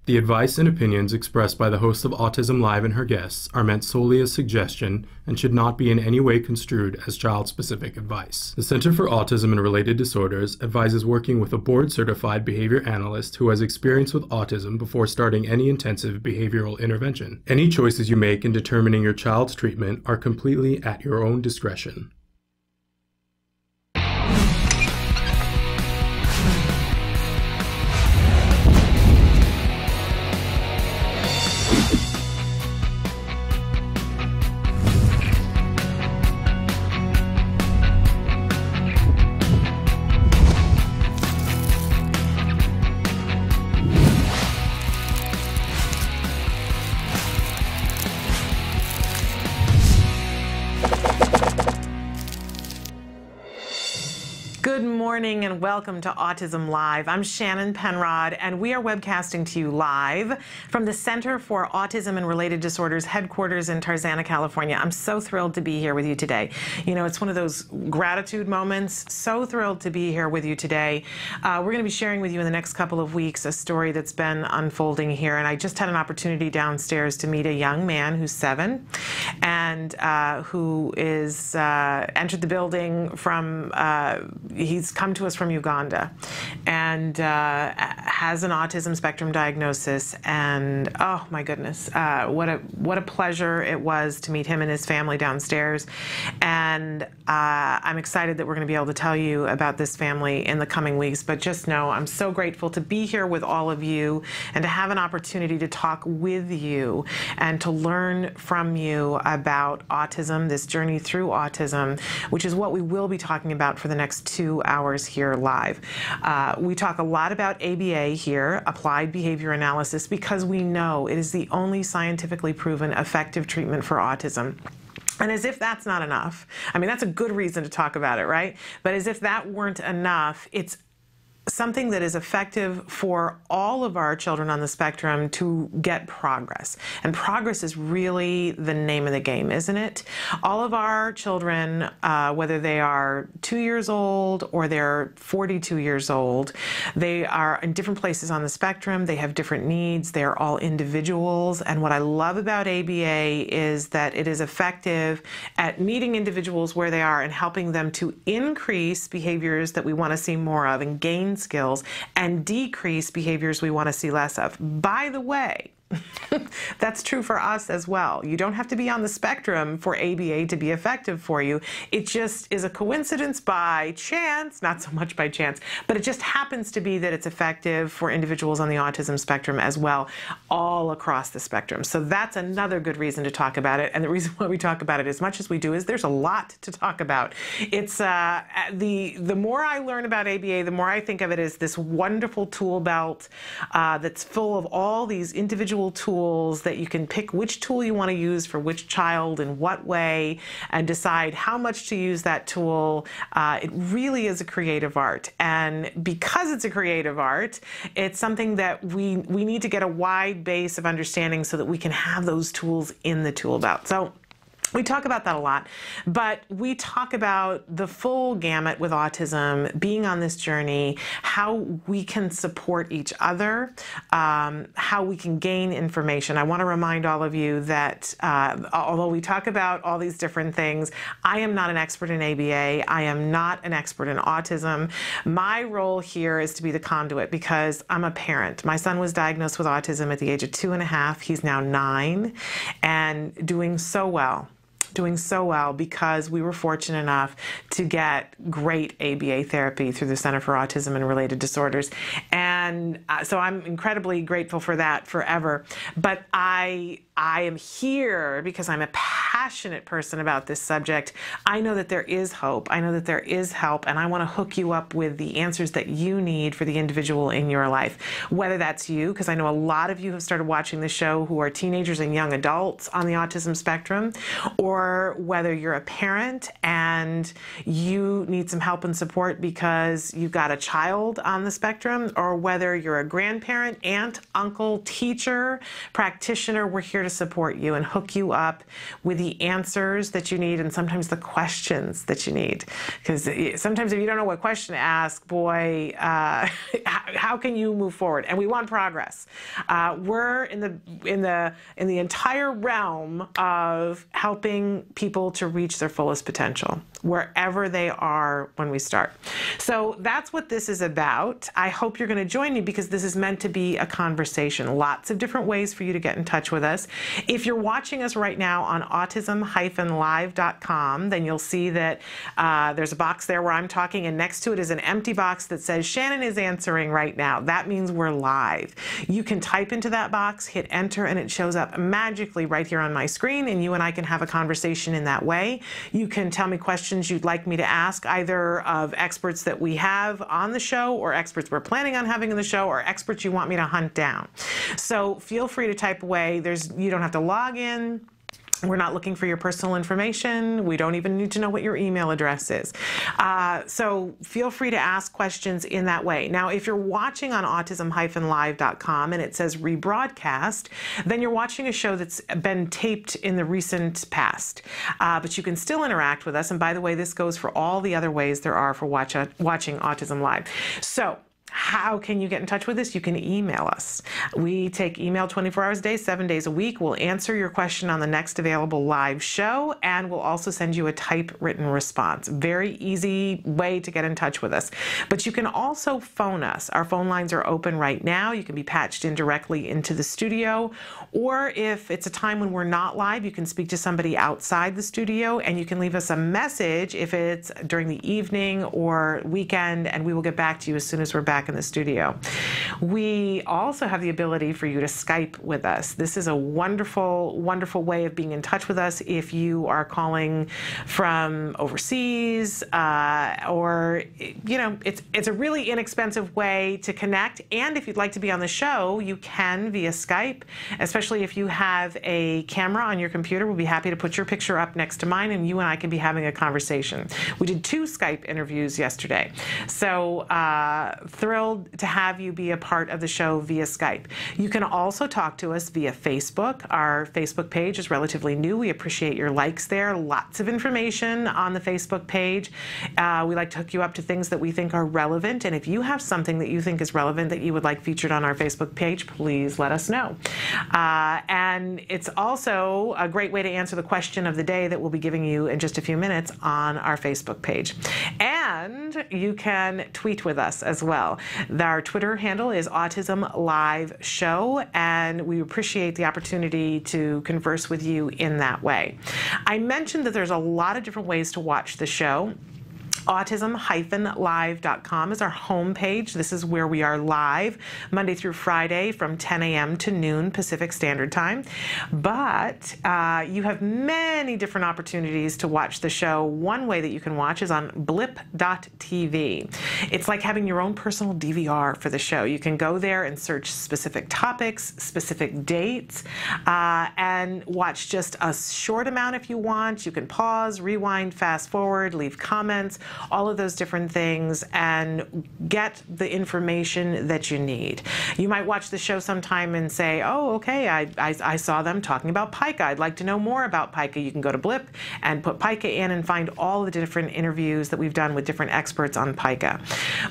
The advice and opinions expressed by the host of Autism Live and her guests are meant solely as suggestion and should not be in any way construed as child-specific advice. The Center for Autism and Related Disorders advises working with a board-certified behavior analyst who has experience with autism before starting any intensive behavioral intervention. Any choices you make in determining your child's treatment are completely at your own discretion. Good morning and welcome to Autism Live. I'm Shannon Penrod and we are webcasting to you live from the Center for Autism and Related Disorders headquarters in Tarzana, California. I'm so thrilled to be here with you today. You know, it's one of those gratitude moments. So thrilled to be here with you today. We're going to be sharing with you in the next couple of weeks a story that's been unfolding here, and I just had an opportunity downstairs to meet a young man who's 7 and who is entered the building from he's come to us from Uganda and has an autism spectrum diagnosis, and oh my goodness, what a pleasure it was to meet him and his family downstairs. And I'm excited that we're going to be able to tell you about this family in the coming weeks, but just know I'm so grateful to be here with all of you and to have an opportunity to talk with you and to learn from you about autism, this journey through autism, which is what we will be talking about for the next 2 hours here live. We talk a lot about ABA here, Applied Behavior Analysis, because we know it is the only scientifically proven effective treatment for autism. And as if that's not enough, I mean, that's a good reason to talk about it, right? But as if that weren't enough, it's something that is effective for all of our children on the spectrum to get progress. And progress is really the name of the game, isn't it? All of our children, whether they are 2 years old or they're 42 years old, they are in different places on the spectrum. They have different needs. They're all individuals. And what I love about ABA is that it is effective at meeting individuals where they are and helping them to increase behaviors that we want to see more of and gain skills and decrease behaviors we want to see less of. By the way, that's true for us as well. You don't have to be on the spectrum for ABA to be effective for you. It just is a coincidence by chance, not so much by chance, but it just happens to be that it's effective for individuals on the autism spectrum as well, all across the spectrum. So that's another good reason to talk about it. And the reason why we talk about it as much as we do is there's a lot to talk about. It's the more I learn about ABA, the more I think of it as this wonderful tool belt that's full of all these individual tools that you can pick which tool you want to use for which child in what way and decide how much to use that tool. It really is a creative art, and because it's a creative art, it's something that we need to get a wide base of understanding so that we can have those tools in the tool belt. So we talk about that a lot, but we talk about the full gamut with autism, being on this journey, how we can support each other, how we can gain information. I want to remind all of you that although we talk about all these different things, I am not an expert in ABA. I am not an expert in autism. My role here is to be the conduit because I'm a parent. My son was diagnosed with autism at the age of 2.5. He's now 9 and doing so well because we were fortunate enough to get great ABA therapy through the Center for Autism and Related Disorders. And so I'm incredibly grateful for that forever. But I am here because I'm a passionate person about this subject. I know that there is hope. I know that there is help, and I want to hook you up with the answers that you need for the individual in your life. Whether that's you, because I know a lot of you have started watching the show who are teenagers and young adults on the autism spectrum, or whether you're a parent and you need some help and support because you've got a child on the spectrum, or whether you're a grandparent, aunt, uncle, teacher, practitioner. We're here to support you and hook you up with the the answers that you need and sometimes the questions that you need. Because sometimes if you don't know what question to ask, boy, how can you move forward? And we want progress. We're in the entire realm of helping people to reach their fullest potential, wherever they are when we start. So that's what this is about. I hope you're going to join me because this is meant to be a conversation. Lots of different ways for you to get in touch with us. If you're watching us right now on autism-live.com, then you'll see that there's a box there where I'm talking, and next to it is an empty box that says Shannon is answering right now. That means we're live. You can type into that box, hit enter, and it shows up magically right here on my screen, and you and I can have a conversation in that way. You can tell me questions you'd like me to ask, either of experts that we have on the show, or experts we're planning on having on the show, or experts you want me to hunt down. So feel free to type away. You don't have to log in. We're not looking for your personal information. We don't even need to know what your email address is. So feel free to ask questions in that way. Now, if you're watching on autism-live.com and it says rebroadcast, then you're watching a show that's been taped in the recent past. But you can still interact with us. And by the way, this goes for all the other ways there are for watching Autism Live. So how can you get in touch with us? You can email us. We take email 24 hours a day, 7 days a week. We'll answer your question on the next available live show, and we'll also send you a typewritten response. Very easy way to get in touch with us. But you can also phone us. Our phone lines are open right now. You can be patched in directly into the studio, or if it's a time when we're not live, you can speak to somebody outside the studio, and you can leave us a message if it's during the evening or weekend, and we will get back to you as soon as we're back in the studio. We also have the ability for you to Skype with us. This is a wonderful, wonderful way of being in touch with us if you are calling from overseas, or, you know, it's a really inexpensive way to connect. And if you'd like to be on the show, you can via Skype, especially if you have a camera on your computer. We'll be happy to put your picture up next to mine, and you and I can be having a conversation. We did 2 Skype interviews yesterday. So thrilled to have you be a part of the show via Skype. You can also talk to us via Facebook. Our Facebook page is relatively new. We appreciate your likes there. Lots of information on the Facebook page. We like to hook you up to things that we think are relevant, and if you have something that you think is relevant that you would like featured on our Facebook page, please let us know. And it's also a great way to answer the question of the day that we'll be giving you in just a few minutes on our Facebook page. And you can tweet with us as well. Our Twitter handle is Autism Live Show, and we appreciate the opportunity to converse with you in that way. I mentioned that there's a lot of different ways to watch the show. Autism-live.com is our homepage. This is where we are live Monday through Friday from 10 a.m. to noon Pacific Standard Time. But you have many different opportunities to watch the show. One way that you can watch is on blip.tv. It's like having your own personal DVR for the show. You can go there and search specific topics, specific dates, and watch just a short amount if you want. You can pause, rewind, fast forward, leave comments, all of those different things, and get the information that you need. You might watch the show sometime and say, oh, okay, I saw them talking about pica. I'd like to know more about pica. You can go to Blip and put pica in and find all the different interviews that we've done with different experts on pica.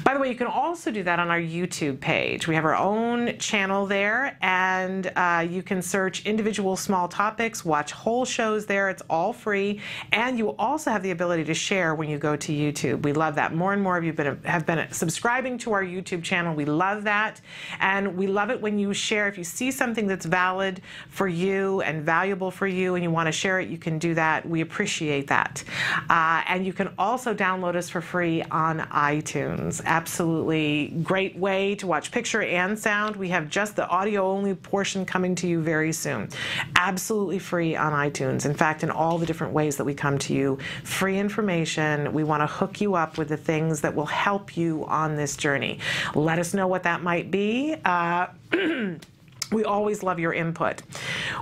By the way, you can also do that on our YouTube page. We have our own channel there, and you can search individual small topics, watch whole shows there. It's all free, and you also have the ability to share when you go to YouTube. We love that. More and more of you have been subscribing to our YouTube channel. We love that. And we love it when you share. If you see something that's valid for you and valuable for you and you want to share it, you can do that. We appreciate that. And you can also download us for free on iTunes. Absolutely great way to watch picture and sound. We have just the audio only portion coming to you very soon. Absolutely free on iTunes. In fact, in all the different ways that we come to you, free information. We want to hook you up with the things that will help you on this journey. Let us know what that might be. We always love your input.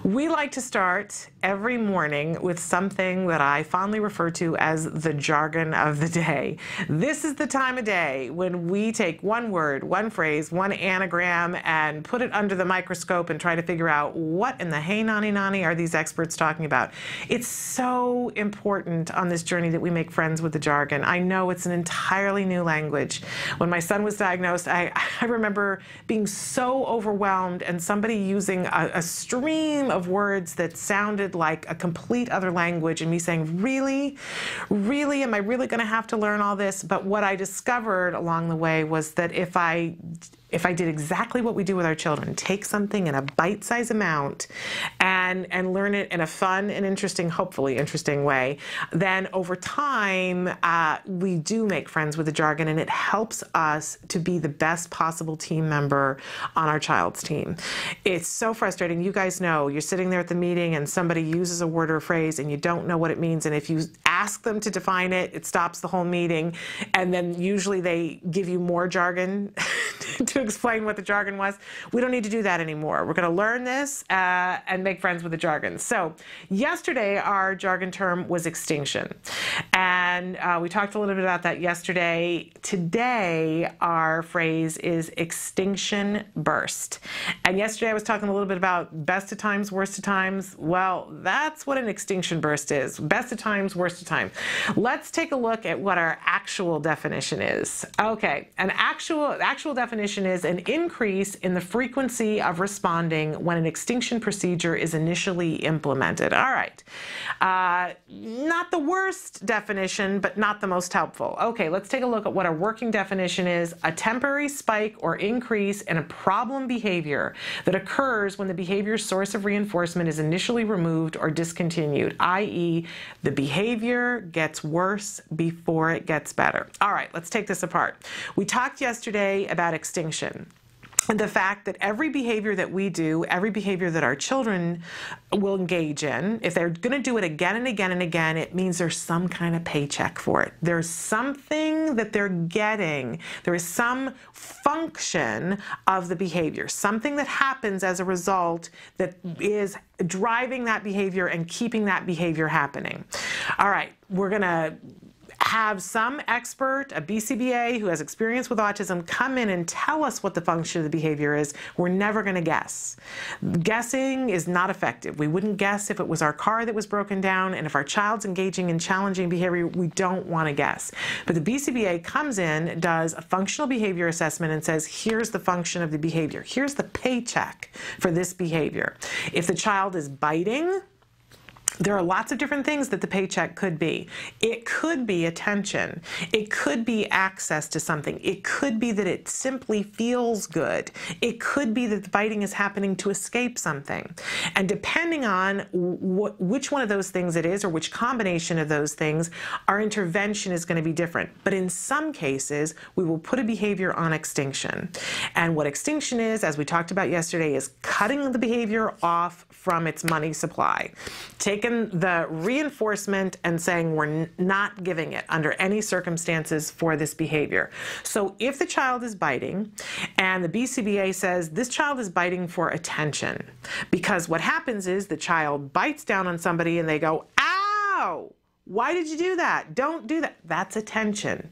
We like to start every morning with something that I fondly refer to as the jargon of the day. This is the time of day when we take one word, one phrase, one anagram, and put it under the microscope and try to figure out what in the hey nani nani are these experts talking about. It's so important on this journey that we make friends with the jargon. I know it's an entirely new language. When my son was diagnosed, I remember being so overwhelmed and somebody using a stream of words that sounded like a complete other language and me saying, really? Really? Am I really going to have to learn all this? But what I discovered along the way was that if I did exactly what we do with our children, take something in a bite-sized amount and learn it in a fun and interesting, hopefully interesting way, then over time, we do make friends with the jargon, and it helps us to be the best possible team member on our child's team. It's so frustrating. You guys know, you're sitting there at the meeting and somebody uses a word or a phrase and you don't know what it means, and if you ask them to define it, it stops the whole meeting, and then usually they give you more jargon to explain what the jargon was. We don't need to do that anymore. We're going to learn this and make friends with the jargon. So yesterday, our jargon term was extinction. And we talked a little bit about that yesterday. Today, our phrase is extinction burst. And yesterday, I was talking a little bit about best of times, worst of times. Well, that's what an extinction burst is. Best of times, worst of times. Let's take a look at what our actual definition is. Okay, an actual definition is an increase in the frequency of responding when an extinction procedure is initially implemented. All right. Not the worst definition, but not the most helpful. Okay, let's take a look at what a working definition is. A temporary spike or increase in a problem behavior that occurs when the behavior's source of reinforcement is initially removed or discontinued, i.e., the behavior gets worse before it gets better. All right, let's take this apart. We talked yesterday about extinction. And the fact that every behavior that we do, every behavior that our children will engage in, if they're going to do it again and again and again, it means there's some kind of paycheck for it. There's something that they're getting. There is some function of the behavior, something that happens as a result that is driving that behavior and keeping that behavior happening. All right, we're going to have some expert, a BCBA who has experience with autism, come in and tell us what the function of the behavior is. We're never going to guess. Guessing is not effective. We wouldn't guess if it was our car that was broken down, and if our child's engaging in challenging behavior, we don't want to guess. But the BCBA comes in, does a functional behavior assessment, and says, here's the function of the behavior. Here's the paycheck for this behavior. If the child is biting, there are lots of different things that the paycheck could be. It could be attention. It could be access to something. It could be that it simply feels good. It could be that the biting is happening to escape something. And depending on which one of those things it is, or which combination of those things, our intervention is going to be different. But in some cases, we will put a behavior on extinction. And what extinction is, as we talked about yesterday, is cutting the behavior off from its money supply. Taking the reinforcement and saying we're not giving it under any circumstances for this behavior. So if the child is biting and the BCBA says this child is biting for attention, because what happens is the child bites down on somebody and they go, ow, why did you do that? Don't do that. That's attention.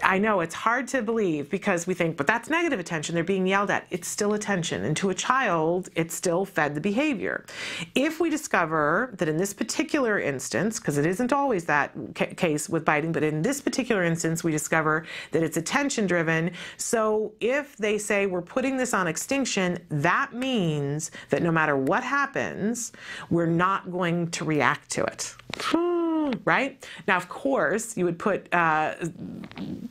I know it's hard to believe because we think, but that's negative attention. They're being yelled at. It's still attention. And to a child, it still fed the behavior. If we discover that in this particular instance, because it isn't always that case with biting, but in this particular instance, we discover that it's attention driven. So if they say we're putting this on extinction, that means that no matter what happens, we're not going to react to it. Right? Now, of course, you would put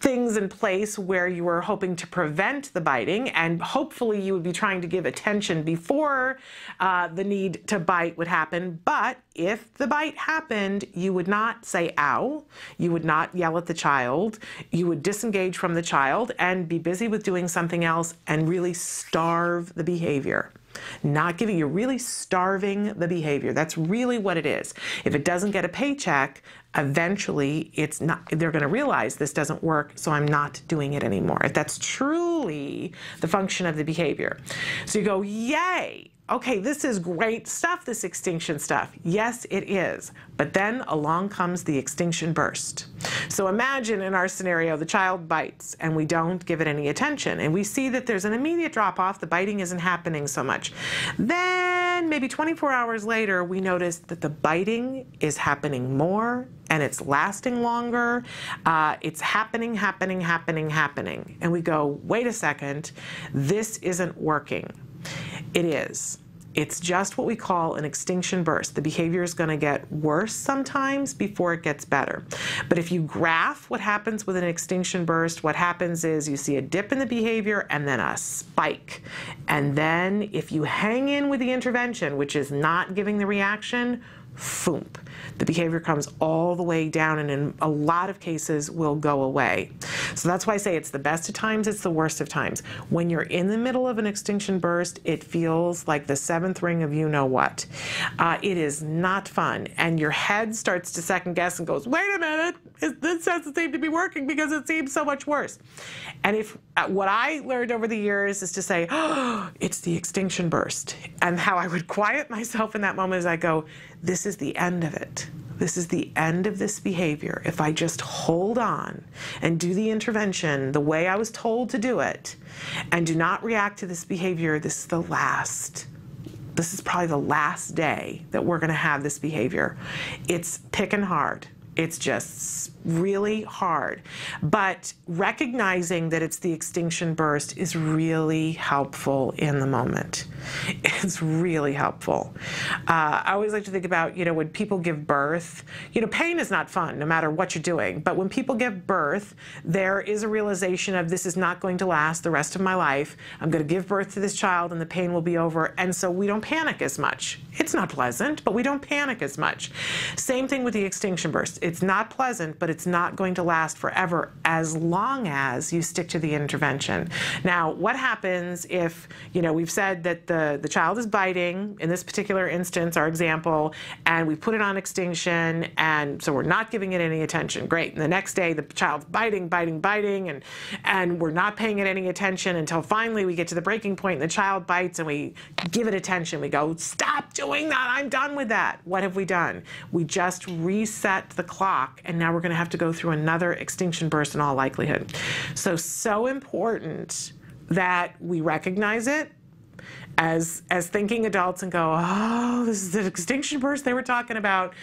things in place where you were hoping to prevent the biting, and hopefully you would be trying to give attention before the need to bite would happen. But if the bite happened, you would not say ow, you would not yell at the child, you would disengage from the child and be busy with doing something else and really starve the behavior. Not giving, you're really starving the behavior. That's really what it is. If it doesn't get a paycheck, Eventually, they're going to realize this doesn't work, so I'm not doing it anymore. That's truly the function of the behavior. So you go, yay, okay, this is great stuff, this extinction stuff. Yes, it is. But then along comes the extinction burst. So imagine in our scenario, the child bites and we don't give it any attention. And we see that there's an immediate drop off. The biting isn't happening so much. Then maybe 24 hours later, we notice that the biting is happening more and it's lasting longer. It's happening. And we go, wait a second, this isn't working. It is. It's just what we call an extinction burst. The behavior is going to get worse sometimes before it gets better. But if you graph what happens with an extinction burst, what happens is you see a dip in the behavior and then a spike. And then if you hang in with the intervention, which is not giving the reaction, foomp, the behavior comes all the way down and in a lot of cases will go away. So that's why I say it's the best of times, it's the worst of times. When you're in the middle of an extinction burst, it feels like the seventh ring of you-know-what. It is not fun, and your head starts to second guess and goes, wait a minute, this doesn't seem to be working because it seems so much worse. And if what I learned over the years is to say, oh, it's the extinction burst. And how I would quiet myself in that moment is I go, this is the end of it. This is the end of this behavior. If I just hold on and do the intervention the way I was told to do it and do not react to this behavior, this is probably the last day that we're going to have this behavior. It's picking hard. It's just really hard. But recognizing that it's the extinction burst is really helpful in the moment. It's really helpful. I always like to think about, when people give birth, pain is not fun no matter what you're doing. But when people give birth, there is a realization of this is not going to last the rest of my life. I'm going to give birth to this child and the pain will be over. And so we don't panic as much. It's not pleasant, but we don't panic as much. Same thing with the extinction burst. It's not pleasant, but it's not going to last forever as long as you stick to the intervention. Now, what happens if, we've said that the child is biting, in this particular instance, our example, and we put it on extinction, and so we're not giving it any attention. Great. And the next day, the child's biting, and we're not paying it any attention until finally we get to the breaking point, and the child bites, and we give it attention. We go, stop doing that. I'm done with that. What have we done? We just reset the clock, and now we're going to have to go through another extinction burst in all likelihood. So important that we recognize it as thinking adults and go, oh, this is the extinction burst they were talking about.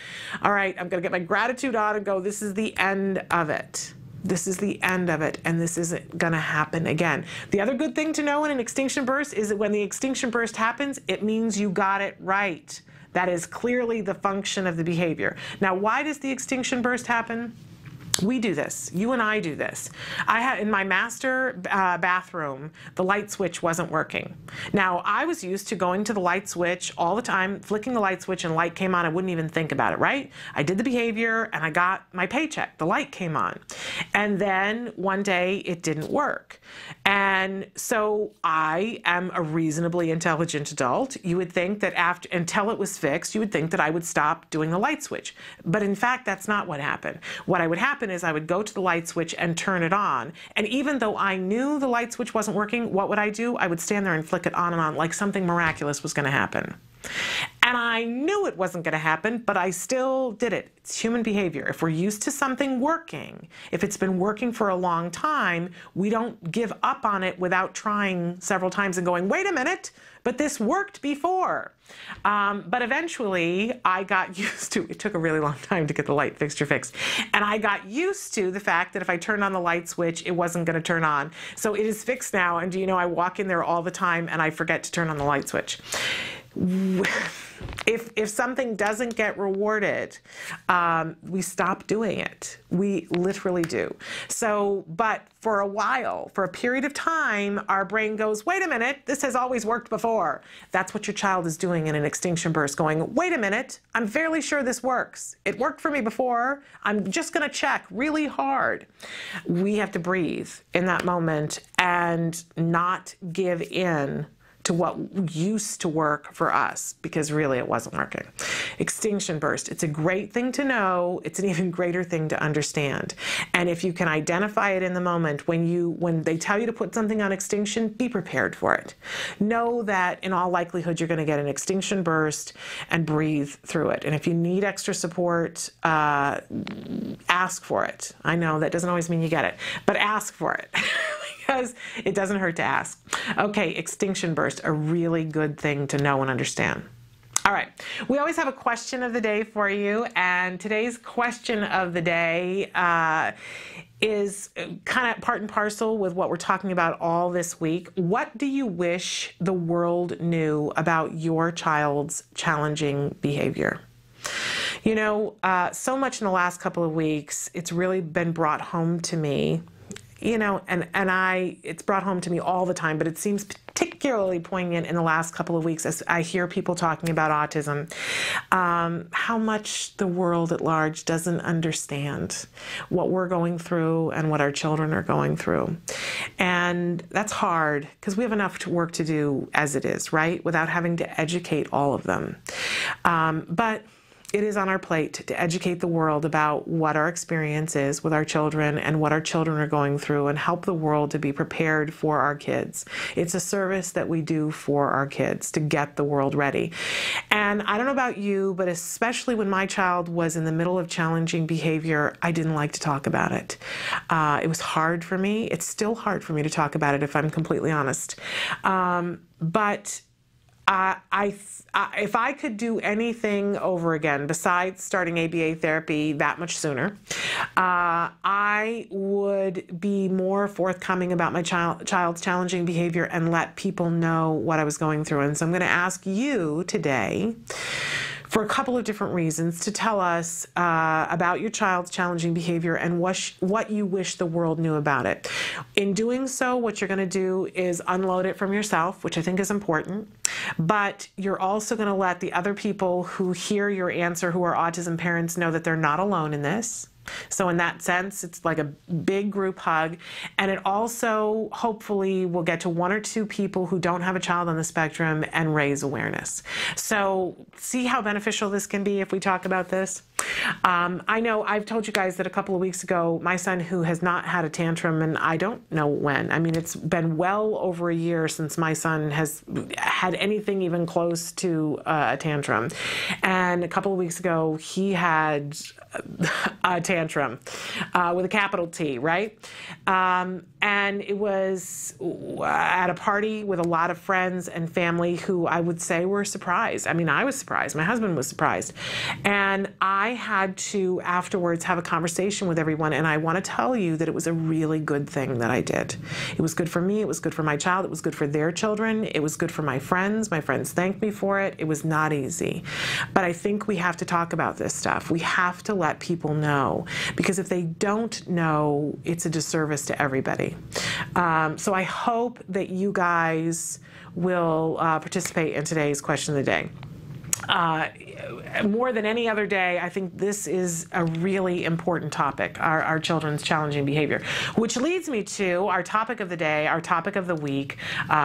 All right, I'm going to get my gratitude on and go, this is the end of it. This is the end of it, and this isn't going to happen again. The other good thing to know in an extinction burst is that when the extinction burst happens, it means you got it right. That is clearly the function of the behavior. Now, why does the extinction burst happen? We do this. You and I do this. I had in my master bathroom, the light switch wasn't working. Now, I was used to going to the light switch all the time, flicking the light switch and light came on. I wouldn't even think about it, right? I did the behavior and I got my paycheck. The light came on. And then one day it didn't work. And so I am a reasonably intelligent adult. You would think that until it was fixed, you would think that I would stop doing the light switch. But in fact, that's not what happened. What would happen is I would go to the light switch and turn it on. And even though I knew the light switch wasn't working, what would I do? I would stand there and flick it on and on like something miraculous was going to happen. And I knew it wasn't going to happen, but I still did it. It's human behavior. If we're used to something working, if it's been working for a long time, we don't give up on it without trying several times and going, wait a minute, but this worked before. But eventually I got used to, it took a really long time to get the light fixture fixed. And I got used to the fact that if I turned on the light switch, it wasn't going to turn on. So it is fixed now. And do you know, I walk in there all the time and I forget to turn on the light switch. If something doesn't get rewarded, we stop doing it. We literally do. So, but for a while, for a period of time, our brain goes, wait a minute, this has always worked before. That's what your child is doing in an extinction burst, going, wait a minute, I'm fairly sure this works. It worked for me before. I'm just going to check really hard. We have to breathe in that moment and not give in to what used to work for us, because really it wasn't working. Extinction burst. It's a great thing to know. It's an even greater thing to understand. And if you can identify it in the moment, when they tell you to put something on extinction, be prepared for it. Know that in all likelihood you're going to get an extinction burst, and breathe through it. And if you need extra support, ask for it. I know that doesn't always mean you get it, but ask for it. Because it doesn't hurt to ask. Okay, extinction burst, a really good thing to know and understand. All right, we always have a question of the day for you, and today's question of the day is kind of part and parcel with what we're talking about all this week. What do you wish the world knew about your child's challenging behavior? You know, so much in the last couple of weeks, it's really been brought home to me. You know, it's brought home to me all the time, but it seems particularly poignant in the last couple of weeks as I hear people talking about autism, how much the world at large doesn't understand what we're going through and what our children are going through. And that's hard because we have enough work to do as it is, right? Without having to educate all of them. But it is on our plate to educate the world about what our experience is with our children and what our children are going through, and help the world to be prepared for our kids. It's a service that we do for our kids to get the world ready. And I don't know about you, but especially when my child was in the middle of challenging behavior, I didn't like to talk about it. It was hard for me. It's still hard for me to talk about it, if I'm completely honest. But if I could do anything over again besides starting ABA therapy that much sooner, I would be more forthcoming about my child's challenging behavior and let people know what I was going through. And so I'm going to ask you today, for a couple of different reasons, to tell us about your child's challenging behavior and what you wish the world knew about it. In doing so, what you're going to do is unload it from yourself, which I think is important, but you're also going to let the other people who hear your answer, who are autism parents, know that they're not alone in this. So in that sense, it's like a big group hug. And it also hopefully will get to one or two people who don't have a child on the spectrum and raise awareness. So see how beneficial this can be if we talk about this. I know I've told you guys that a couple of weeks ago, my son, who has not had a tantrum, and I don't know when. I mean, it's been well over a year since my son has had anything even close to a tantrum. And a couple of weeks ago, he had a tantrum with a capital T, right? And it was at a party with a lot of friends and family who I would say were surprised. I mean, I was surprised. My husband was surprised. And I had to afterwards have a conversation with everyone, and I want to tell you that it was a really good thing that I did. It was good for me. It was good for my child. It was good for their children. It was good for my friends. My friends thanked me for it. It was not easy. But I think we have to talk about this stuff. We have to let people know, because if they don't know, it's a disservice to everybody. So I hope that you guys will participate in today's question of the day. More than any other day, I think this is a really important topic, our children's challenging behavior, which leads me to our topic of the day, our topic of the week,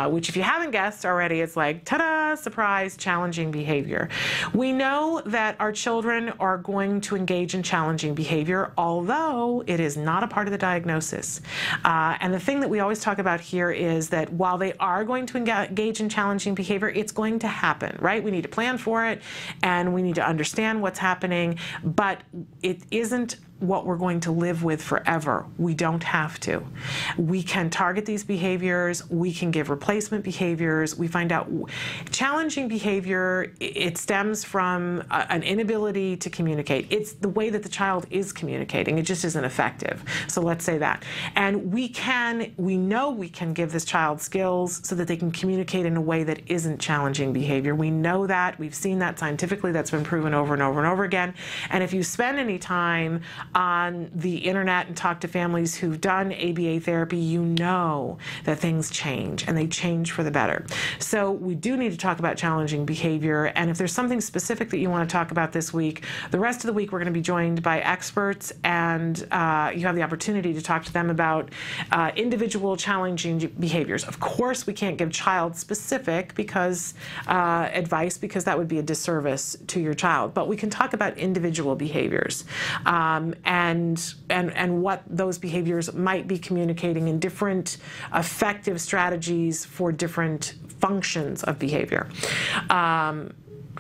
which, if you haven't guessed already, it's like, ta-da, surprise, challenging behavior. We know that our children are going to engage in challenging behavior, although it is not a part of the diagnosis. And the thing that we always talk about here is that while they are going to engage in challenging behavior, it's going to happen, right? We need to plan for it, and we need to understand what's happening, but it isn't what we're going to live with forever. We don't have to. We can target these behaviors. We can give replacement behaviors. We find out challenging behavior, it stems from an inability to communicate. It's the way that the child is communicating. It just isn't effective. So let's say that. And we know we can give this child skills so that they can communicate in a way that isn't challenging behavior. We know that. We've seen that scientifically. That's been proven over and over and over again. And if you spend any time on the internet and talk to families who've done ABA therapy, you know that things change, and they change for the better. So we do need to talk about challenging behavior, and if there's something specific that you want to talk about this week, the rest of the week we're going to be joined by experts, and you have the opportunity to talk to them about individual challenging behaviors. Of course, we can't give child-specific advice because that would be a disservice to your child, but we can talk about individual behaviors and what those behaviors might be communicating in different effective strategies for different functions of behavior.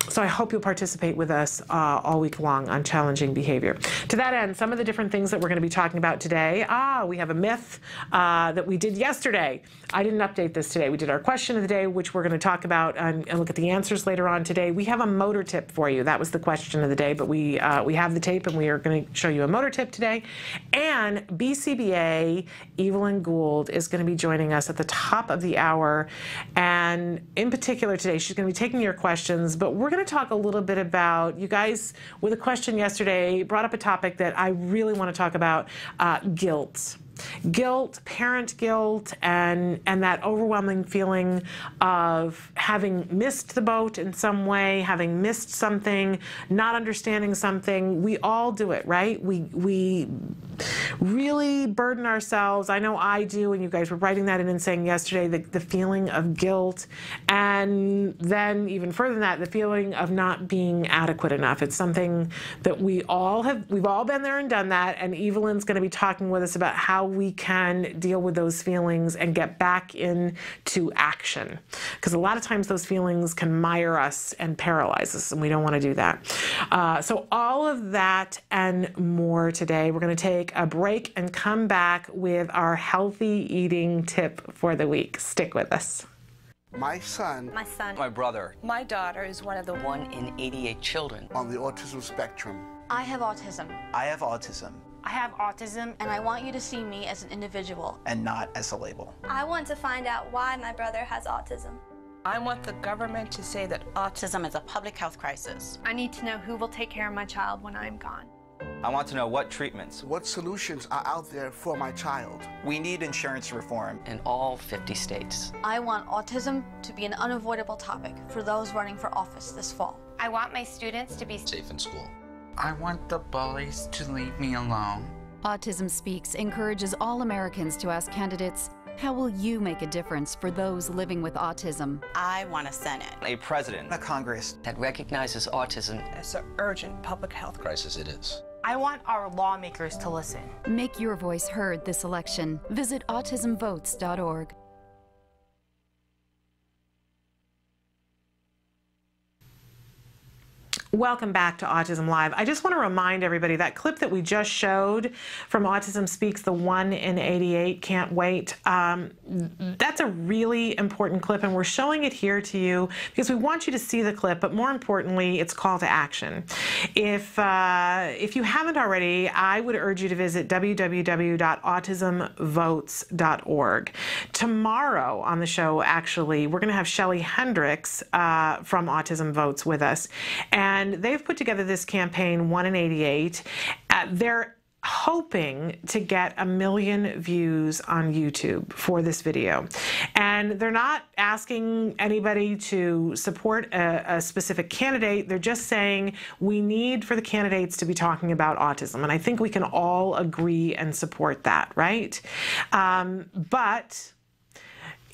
So I hope you'll participate with us all week long on challenging behavior. To that end, some of the different things that we're going to be talking about today. We have a myth that we did yesterday. I didn't update this today. We did our question of the day, which we're going to talk about and look at the answers later on today. We have a motor tip for you. That was the question of the day, but we have the tape, and we are going to show you a motor tip today. And BCBA Evelyn Gould is going to be joining us at the top of the hour. And in particular today, she's going to be taking your questions, but we're going to talk a little bit about, you guys, with a question yesterday, brought up a topic that I really want to talk about, guilt. Guilt, parent guilt, and that overwhelming feeling of having missed the boat in some way, having missed something, not understanding something. We all do it, right? We really burden ourselves. I know I do, and you guys were writing that in and saying yesterday, the feeling of guilt, and then even further than that, the feeling of not being adequate enough. It's something that we've all been there and done that, and Evelyn's going to be talking with us about how we can deal with those feelings and get back into action. Because a lot of times those feelings can mire us and paralyze us, and we don't want to do that. So all of that and more today. We're going to take a break and come back with our healthy eating tip for the week. Stick with us. My son, my brother, my daughter is one of the 1 in 88 children on the autism spectrum. I have autism. I have autism. I have autism, and I want you to see me as an individual and not as a label. I want to find out why my brother has autism. I want the government to say that autism is a public health crisis. I need to know who will take care of my child when I'm gone. I want to know what treatments, what solutions are out there for my child. We need insurance reform in all 50 states. I want autism to be an unavoidable topic for those running for office this fall. I want my students to be safe in school. I want the bullies to leave me alone. Autism Speaks encourages all Americans to ask candidates, how will you make a difference for those living with autism? I want a Senate, a president, a Congress that recognizes autism as an urgent public health crisis it is. I want our lawmakers to listen. Make your voice heard this election. Visit autismvotes.org. Welcome back to Autism Live. I just want to remind everybody that clip that we just showed from Autism Speaks, the 1 in 88, can't wait. That's a really important clip, and we're showing it here to you because we want you to see the clip, but more importantly, it's call to action. If you haven't already, I would urge you to visit www.autismvotes.org. Tomorrow on the show, actually, we're going to have Shelley Hendricks from Autism Votes with us, and they've put together this campaign, 1 in 88. They're hoping to get 1 million views on YouTube for this video. And they're not asking anybody to support a specific candidate. They're just saying we need for the candidates to be talking about autism. And I think we can all agree and support that, right? But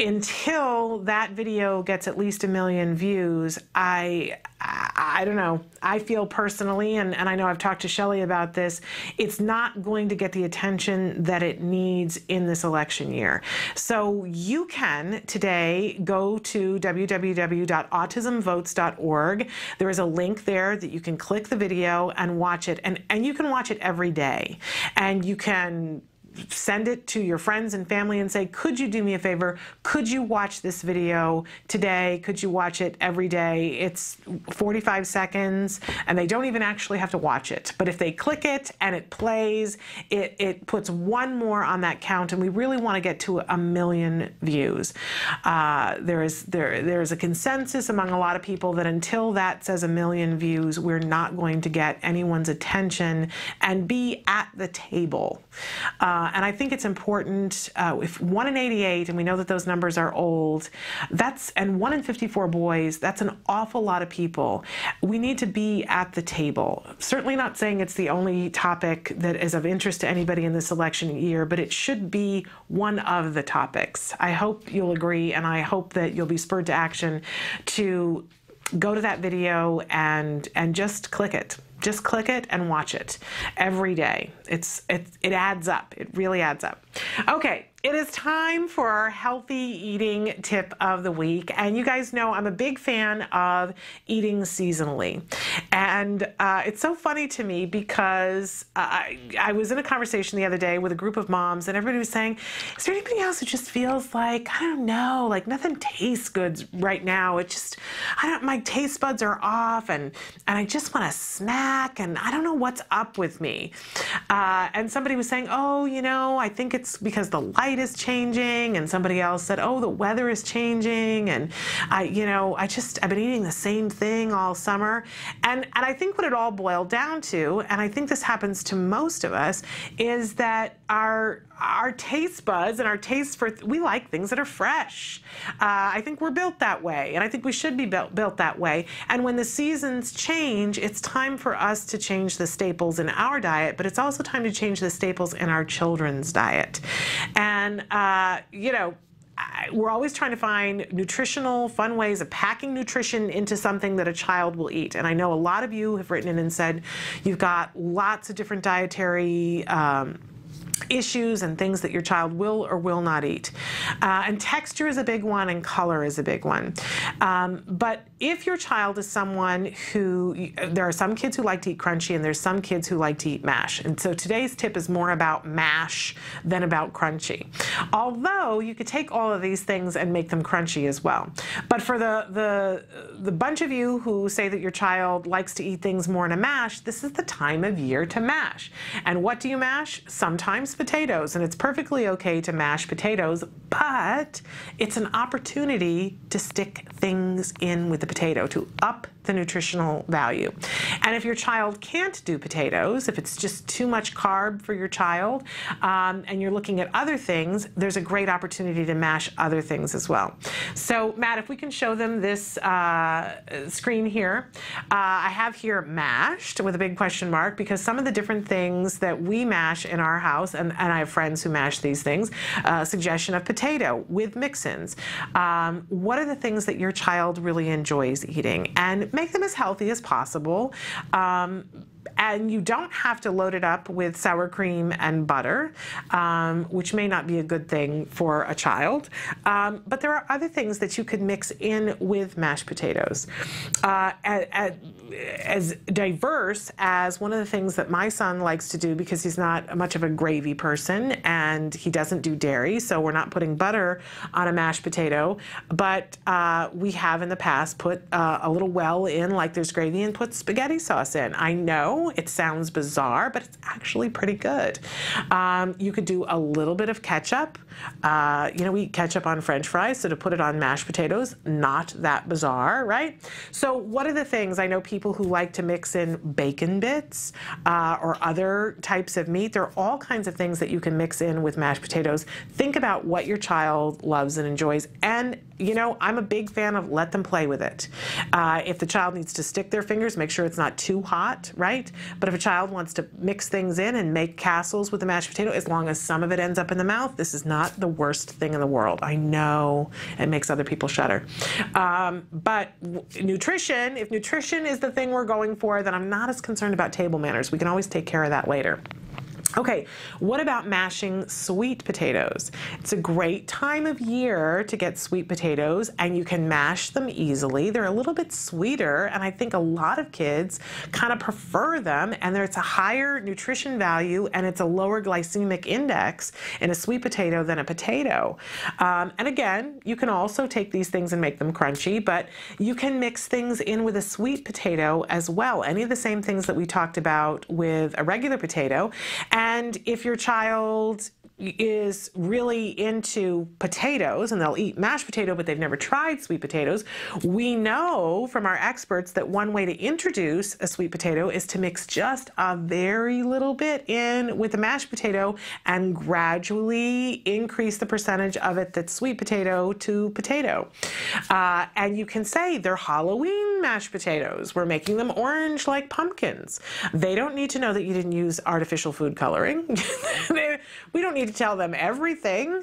until that video gets at least 1 million views, I don't know. I feel personally, and I know I've talked to Shelley about this, it's not going to get the attention that it needs in this election year. So you can today go to www.autismvotes.org. There is a link there that you can click the video and watch it, and you can watch it every day. And you can send it to your friends and family and say, could you do me a favor? Could you watch this video today? Could you watch it every day? It's 45 seconds, and they don't even actually have to watch it. But if they click it and it plays, it puts one more on that count, and we really want to get to 1 million views. There is a consensus among a lot of people that until that says 1 million views, we're not going to get anyone's attention and be at the table. And I think it's important, if 1 in 88, and we know that those numbers are old, and 1 in 54 boys, that's an awful lot of people. We need to be at the table. Certainly not saying it's the only topic that is of interest to anybody in this election year, but it should be one of the topics. I hope you'll agree, and I hope that you'll be spurred to action to go to that video and just click it. Just click it and watch it every day. It adds up. It really adds up. Okay, it is time for our healthy eating tip of the week. And you guys know I'm a big fan of eating seasonally. And it's so funny to me because I was in a conversation the other day with a group of moms, and everybody was saying, is there anybody else who just feels like, I don't know, like nothing tastes good right now. It just, my taste buds are off, and I just want to snack, and I don't know what's up with me. And somebody was saying, oh, you know, I think it's because the light is changing, and somebody else said, oh, the weather is changing, and I've been eating the same thing all summer. And I think what it all boiled down to, and I think this happens to most of us, is that our taste buds and our taste for, we like things that are fresh. I think we're built that way, and I think we should be built that way. And when the seasons change, it's time for us to change the staples in our diet, but it's also time to change the staples in our children's diet. And, we're always trying to find nutritional, fun ways of packing nutrition into something that a child will eat. And I know a lot of you have written in and said you've got lots of different dietary issues and things that your child will or will not eat. And texture is a big one, and color is a big one. But if your child is someone who, there are some kids who like to eat crunchy, and there's some kids who like to eat mash. And so today's tip is more about mash than about crunchy. Although you could take all of these things and make them crunchy as well. But for the bunch of you who say that your child likes to eat things more in a mash, this is the time of year to mash. And what do you mash? Sometimes potatoes, and it's perfectly okay to mash potatoes, but it's an opportunity to stick things in with the potato to up the nutritional value. And if your child can't do potatoes, if it's just too much carb for your child, and you're looking at other things, there's a great opportunity to mash other things as well. So Matt, if we can show them this screen here, I have here mashed with a big question mark, because some of the different things that we mash in our house, and I have friends who mash these things, suggestion of potato with mix-ins. What are the things that your child really enjoys eating? And make them as healthy as possible. And you don't have to load it up with sour cream and butter, which may not be a good thing for a child. But there are other things that you could mix in with mashed potatoes. As diverse as one of the things that my son likes to do, because he's not much of a gravy person and he doesn't do dairy, so we're not putting butter on a mashed potato, but we have in the past put a little well in, like there's gravy, and put spaghetti sauce in. I know it sounds bizarre, but it's actually pretty good. You could do a little bit of ketchup. We eat ketchup on French fries, so to put it on mashed potatoes, not that bizarre, right? So what are the things? I know people who like to mix in bacon bits or other types of meat. There are all kinds of things that you can mix in with mashed potatoes. Think about what your child loves and enjoys, and I'm a big fan of let them play with it. If the child needs to stick their fingers, make sure it's not too hot, right? But if a child wants to mix things in and make castles with the mashed potato, as long as some of it ends up in the mouth, this is not the worst thing in the world. I know it makes other people shudder. But nutrition, if nutrition is the thing we're going for, then I'm not as concerned about table manners. We can always take care of that later. Okay, what about mashing sweet potatoes? It's a great time of year to get sweet potatoes, and you can mash them easily. They're a little bit sweeter, and I think a lot of kids kind of prefer them, and it's a higher nutrition value, and it's a lower glycemic index in a sweet potato than a potato. And again, you can also take these things and make them crunchy, but you can mix things in with a sweet potato as well. Any of the same things that we talked about with a regular potato. And if your child is really into potatoes and they'll eat mashed potato but they've never tried sweet potatoes, we know from our experts that one way to introduce a sweet potato is to mix just a very little bit in with the mashed potato and gradually increase the percentage of it that's sweet potato to potato. And you can say they're Halloween mashed potatoes. We're making them orange like pumpkins. They don't need to know that you didn't use artificial food coloring. We don't need to tell them everything,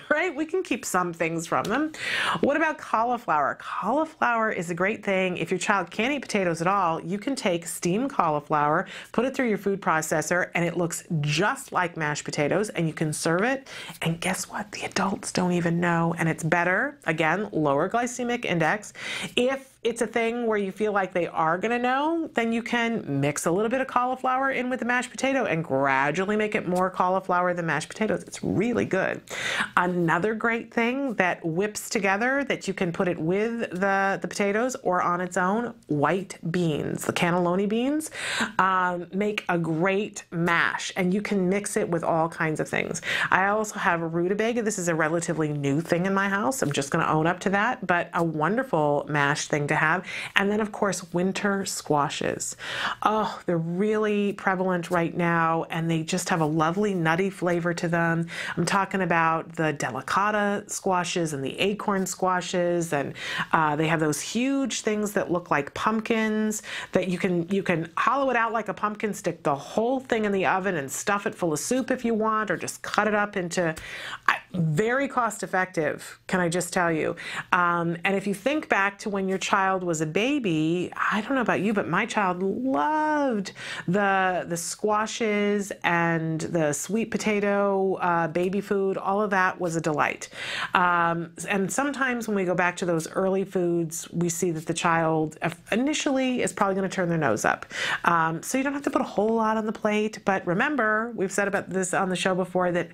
right? We can keep some things from them. What about cauliflower? Cauliflower is a great thing. If your child can't eat potatoes at all, you can take steamed cauliflower, put it through your food processor, and it looks just like mashed potatoes, and you can serve it. And guess what? The adults don't even know, and it's better. Again, lower glycemic index. If it's a thing where you feel like they are going to know, then you can mix a little bit of cauliflower in with the mashed potato and gradually make it more cauliflower than mashed potatoes. It's really good. Another great thing that whips together that you can put it with the potatoes or on its own, white beans. The cannelloni beans make a great mash, and you can mix it with all kinds of things. I also have a rutabaga. This is a relatively new thing in my house. I'm just going to own up to that, but a wonderful mash thing to have. And then, of course, winter squashes. Oh, they're really prevalent right now, and they just have a lovely nutty flavor to them. I'm talking about the delicata squashes and the acorn squashes, and they have those huge things that look like pumpkins that you can hollow it out like a pumpkin, stick the whole thing in the oven and stuff it full of soup if you want, or just cut it up into very cost effective, can I just tell you. And if you think back to when your child was a baby, I don't know about you, but my child loved the squashes and the sweet potato baby food. All of that was a delight. And sometimes when we go back to those early foods, we see that the child initially is probably going to turn their nose up. So you don't have to put a whole lot on the plate, but remember, we've said about this on the show before, that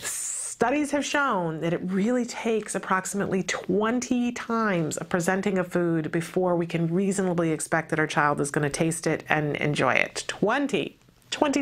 studies have shown that it really takes approximately 20 times of presenting a food before we can reasonably expect that our child is going to taste it and enjoy it. 20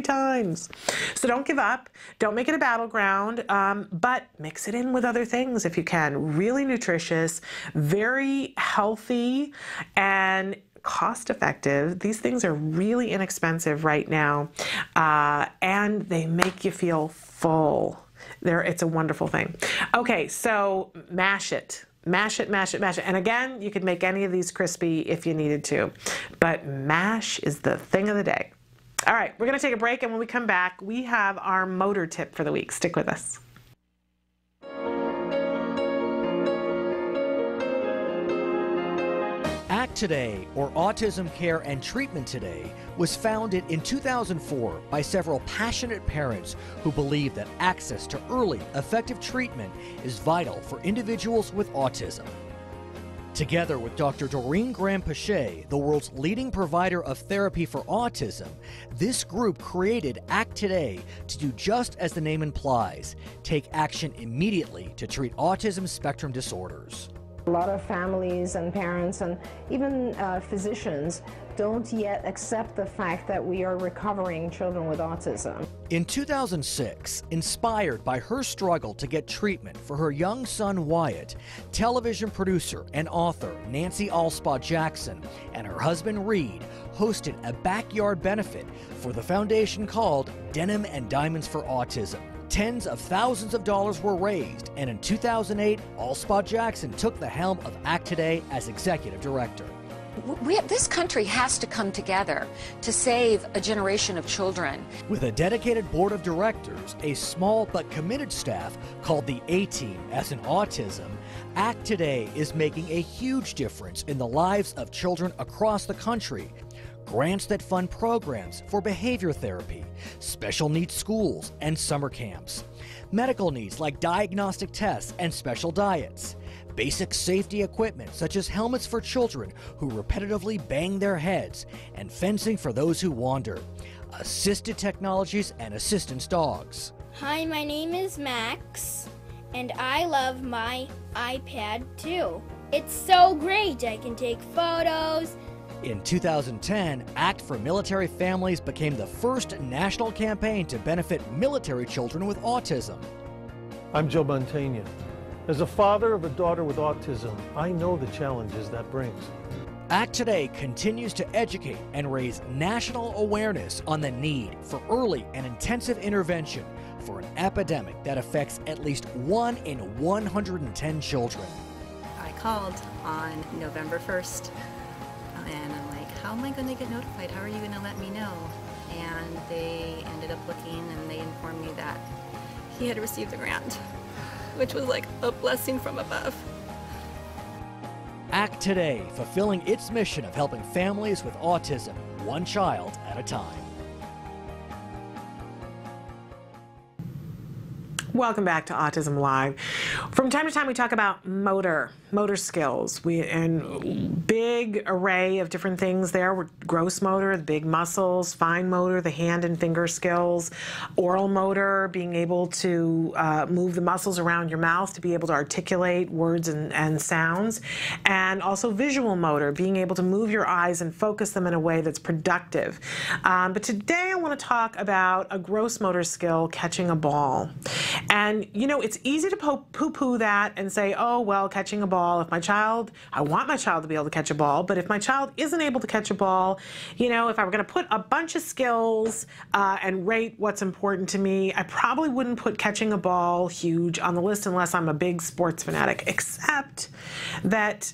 times. So don't give up. Don't make it a battleground, but mix it in with other things if you can. Really nutritious, very healthy, and cost effective. These things are really inexpensive right now, and they make you feel full. It's a wonderful thing. Okay, so mash it. Mash it, mash it, mash it. And again, you could make any of these crispy if you needed to, but mash is the thing of the day. All right, we're going to take a break, and when we come back, we have our motor tip for the week. Stick with us. ACT Today, or Autism Care and Treatment Today, was founded in 2004 by several passionate parents who believe that access to early, effective treatment is vital for individuals with autism. Together with Dr. Doreen Graham-Pache, the world's leading provider of therapy for autism, this group created ACT Today to do just as the name implies, take action immediately to treat autism spectrum disorders. A lot of families and parents and even physicians don't yet accept the fact that we are recovering children with autism. In 2006, inspired by her struggle to get treatment for her young son Wyatt, television producer and author Nancy Alspaugh Jackson and her husband Reed hosted a backyard benefit for the foundation called Denim and Diamonds for Autism. Tens of thousands of dollars were raised, and in 2008, Alspaugh Jackson took the helm of ACT Today as executive director. This country has to come together to save a generation of children. With a dedicated board of directors, a small but committed staff called the A-Team, as in autism, ACT Today is making a huge difference in the lives of children across the country. grants that fund programs for behavior therapy, special needs schools, and summer camps, medical needs like diagnostic tests and special diets, basic safety equipment such as helmets for children who repetitively bang their heads, and fencing for those who wander, assisted technologies and assistance dogs. Hi, my name is Max, and I love my iPad too. It's so great. I can take photos. In 2010, ACT for Military Families became the first national campaign to benefit military children with autism. I'm Joe Montaigne. As a father of a daughter with autism, I know the challenges that brings. ACT Today continues to educate and raise national awareness on the need for early and intensive intervention for an epidemic that affects at least 1 in 110 children. I called on November 1st, and I'm like, how am I going to get notified? How are you going to let me know? And they ended up looking, and they informed me that he had received the grant, which was like a blessing from above. ACT Today, fulfilling its mission of helping families with autism, one child at a time. Welcome back to Autism Live. From time to time, we talk about motor skills. And big array of different things there. We're gross motor, the big muscles, fine motor, the hand and finger skills, oral motor, being able to move the muscles around your mouth to be able to articulate words and sounds, and also visual motor, being able to move your eyes and focus them in a way that's productive. But today I want to talk about a gross motor skill, catching a ball. And, you know, it's easy to poo-poo that and say, oh, well, catching a ball, if my child, I want my child to be able to catch a ball, but if my child isn't able to catch a ball, you know, if I were going to put a bunch of skills and rate what's important to me, I probably wouldn't put catching a ball huge on the list unless I'm a big sports fanatic, except that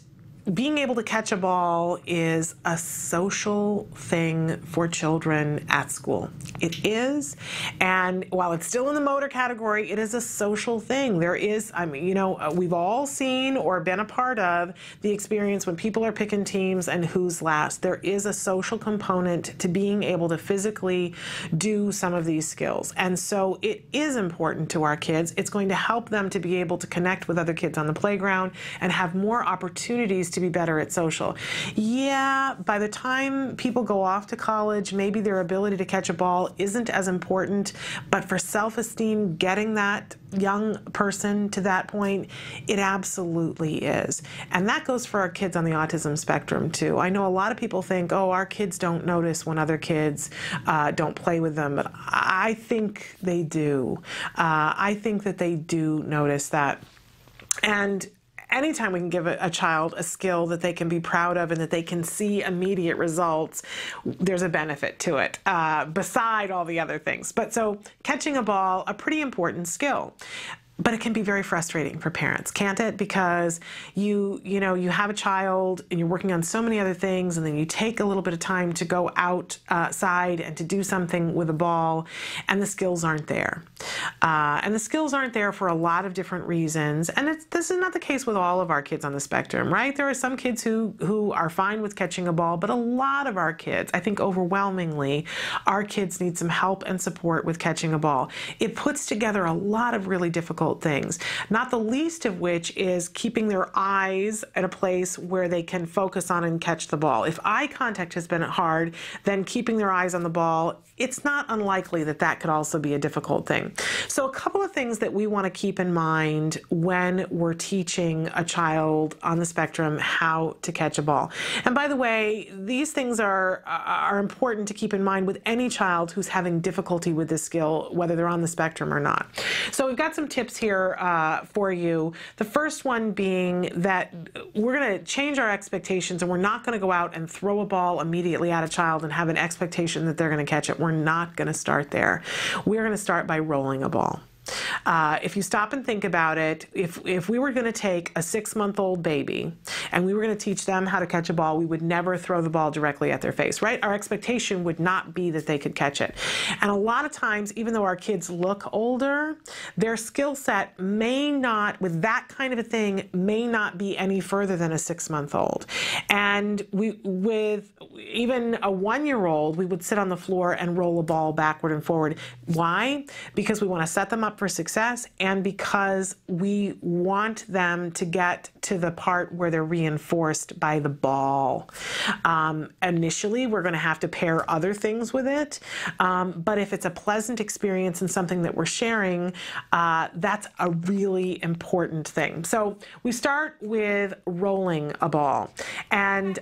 being able to catch a ball is a social thing for children at school. It is, and while it's still in the motor category, it is a social thing. There is, I mean, you know, we've all seen or been a part of the experience when people are picking teams and who's last. There is a social component to being able to physically do some of these skills. And so it is important to our kids. It's going to help them to be able to connect with other kids on the playground and have more opportunities to be better at social. Yeah, by the time people go off to college, maybe their ability to catch a ball isn't as important, but for self-esteem, getting that young person to that point, it absolutely is. And that goes for our kids on the autism spectrum too. I know a lot of people think, oh, our kids don't notice when other kids don't play with them, but I think they do. I think that they do notice that. And anytime we can give a child a skill that they can be proud of and that they can see immediate results, there's a benefit to it, beside all the other things. But so catching a ball, a pretty important skill. But it can be very frustrating for parents, can't it? Because you have a child and you're working on so many other things, and then you take a little bit of time to go outside and to do something with a ball, and the skills aren't there. And the skills aren't there for a lot of different reasons. And this is not the case with all of our kids on the spectrum, right? There are some kids who are fine with catching a ball, but a lot of our kids, I think overwhelmingly, our kids need some help and support with catching a ball. It puts together a lot of really difficult things, not the least of which is keeping their eyes at a place where they can focus on and catch the ball. If eye contact has been hard, then keeping their eyes on the ball, it's not unlikely that that could also be a difficult thing. So a couple of things that we want to keep in mind when we're teaching a child on the spectrum how to catch a ball. And by the way, these things are important to keep in mind with any child who's having difficulty with this skill, whether they're on the spectrum or not. So we've got some tips here for you. The first one being that we're going to change our expectations, and we're not going to go out and throw a ball immediately at a child and have an expectation that they're going to catch it. We're not going to start there. We're going to start by rolling a ball. If you stop and think about it, if we were going to take a 6-month-old baby and we were going to teach them how to catch a ball, we would never throw the ball directly at their face, right? Our expectation would not be that they could catch it. And a lot of times, even though our kids look older, their skill set may not, with that kind of a thing, may not be any further than a 6-month-old. And with even a 1-year-old, we would sit on the floor and roll a ball backward and forward. Why? Because we want to set them up for success, and because we want them to get to the part where they're reinforced by the ball. Initially, we're going to have to pair other things with it, but if it's a pleasant experience and something that we're sharing, that's a really important thing. So we start with rolling a ball, and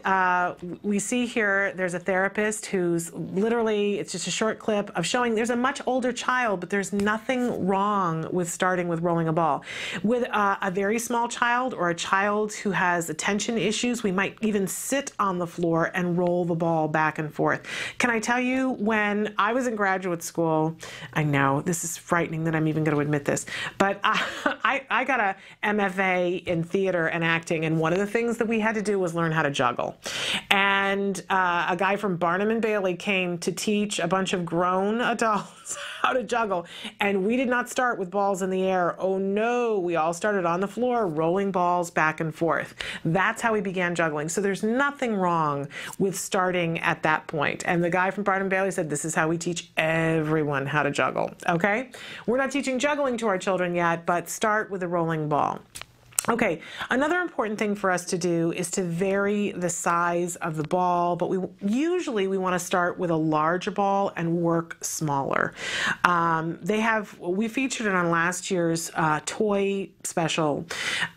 we see here there's a therapist who's literally, it's just a short clip of showing there's a much older child, but there's nothing wrong with starting with rolling a ball. With a very small child or a child who has attention issues, we might even sit on the floor and roll the ball back and forth. Can I tell you, when I was in graduate school, I know this is frightening that I'm even going to admit this, but I got a MFA in theater and acting, and one of the things that we had to do was learn how to juggle. And a guy from Barnum and Bailey came to teach a bunch of grown adults how to juggle, and we did not start with balls in the air. Oh no, we all started on the floor rolling balls back and forth. That's how we began juggling. So there's nothing wrong with starting at that point. And the guy from Barnum and Bailey said, this is how we teach everyone how to juggle. Okay, we're not teaching juggling to our children yet, but start with a rolling ball. Okay, another important thing for us to do is to vary the size of the ball, but we usually want to start with a larger ball and work smaller. We featured it on last year's toy special.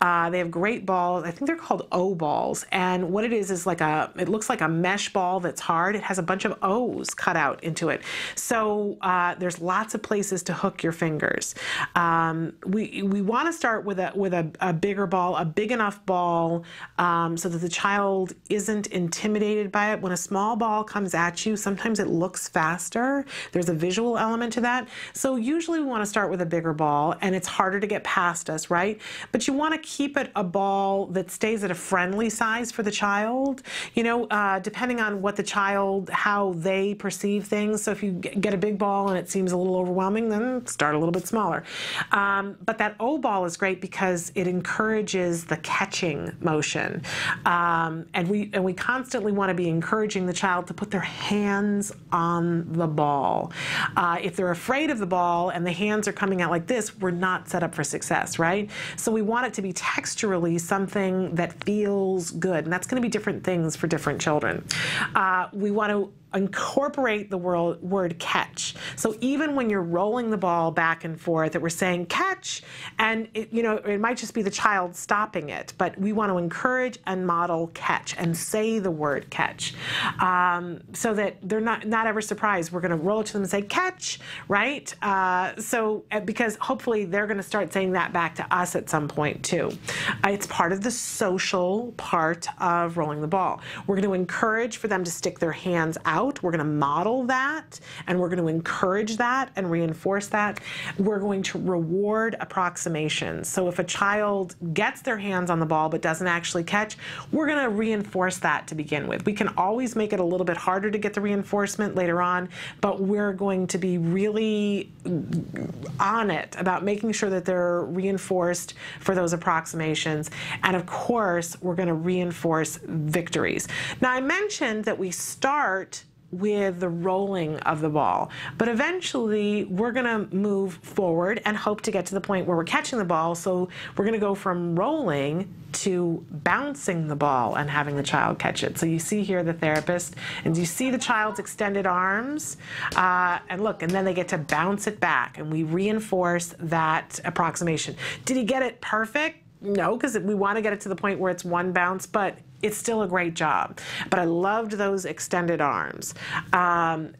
They have great balls. I think they're called O balls, and what it is like it looks like a mesh ball that's hard. It has a bunch of O's cut out into it. So there's lots of places to hook your fingers. We want to start with a bigger ball, a big enough ball, so that the child isn't intimidated by it. When a small ball comes at you, sometimes it looks faster. There's a visual element to that. So usually we want to start with a bigger ball, and it's harder to get past us, right? But you want to keep it a ball that stays at a friendly size for the child, you know, depending on what the child, how they perceive things. So if you get a big ball and it seems a little overwhelming, then start a little bit smaller. But that O ball is great because it encourages the catching motion, and we constantly want to be encouraging the child to put their hands on the ball. If they're afraid of the ball and the hands are coming out like this, we're not set up for success, right? So we want it to be texturally something that feels good, and that's going to be different things for different children. We want to incorporate the word catch. So even when you're rolling the ball back and forth, that we're saying catch, and it might just be the child stopping it, but we want to encourage and model catch and say the word catch, so that they're not ever surprised. We're going to roll it to them and say catch, right? Because hopefully they're going to start saying that back to us at some point too. It's part of the social part of rolling the ball. We're going to encourage for them to stick their hands out. We're going to model that, and we're going to encourage that and reinforce that. We're going to reward approximations. So if a child gets their hands on the ball but doesn't actually catch, we're going to reinforce that to begin with. We can always make it a little bit harder to get the reinforcement later on, but we're going to be really on it about making sure that they're reinforced for those approximations. And of course, we're going to reinforce victories. Now, I mentioned that we start with the rolling of the ball, but eventually we're going to move forward and hope to get to the point where we're catching the ball. So we're going to go from rolling to bouncing the ball and having the child catch it. So you see here the therapist, and you see the child's extended arms, and look, and then they get to bounce it back, and we reinforce that approximation. Did he get it perfect? No, because we want to get it to the point where it's one bounce, but it's still a great job. But I loved those extended arms. And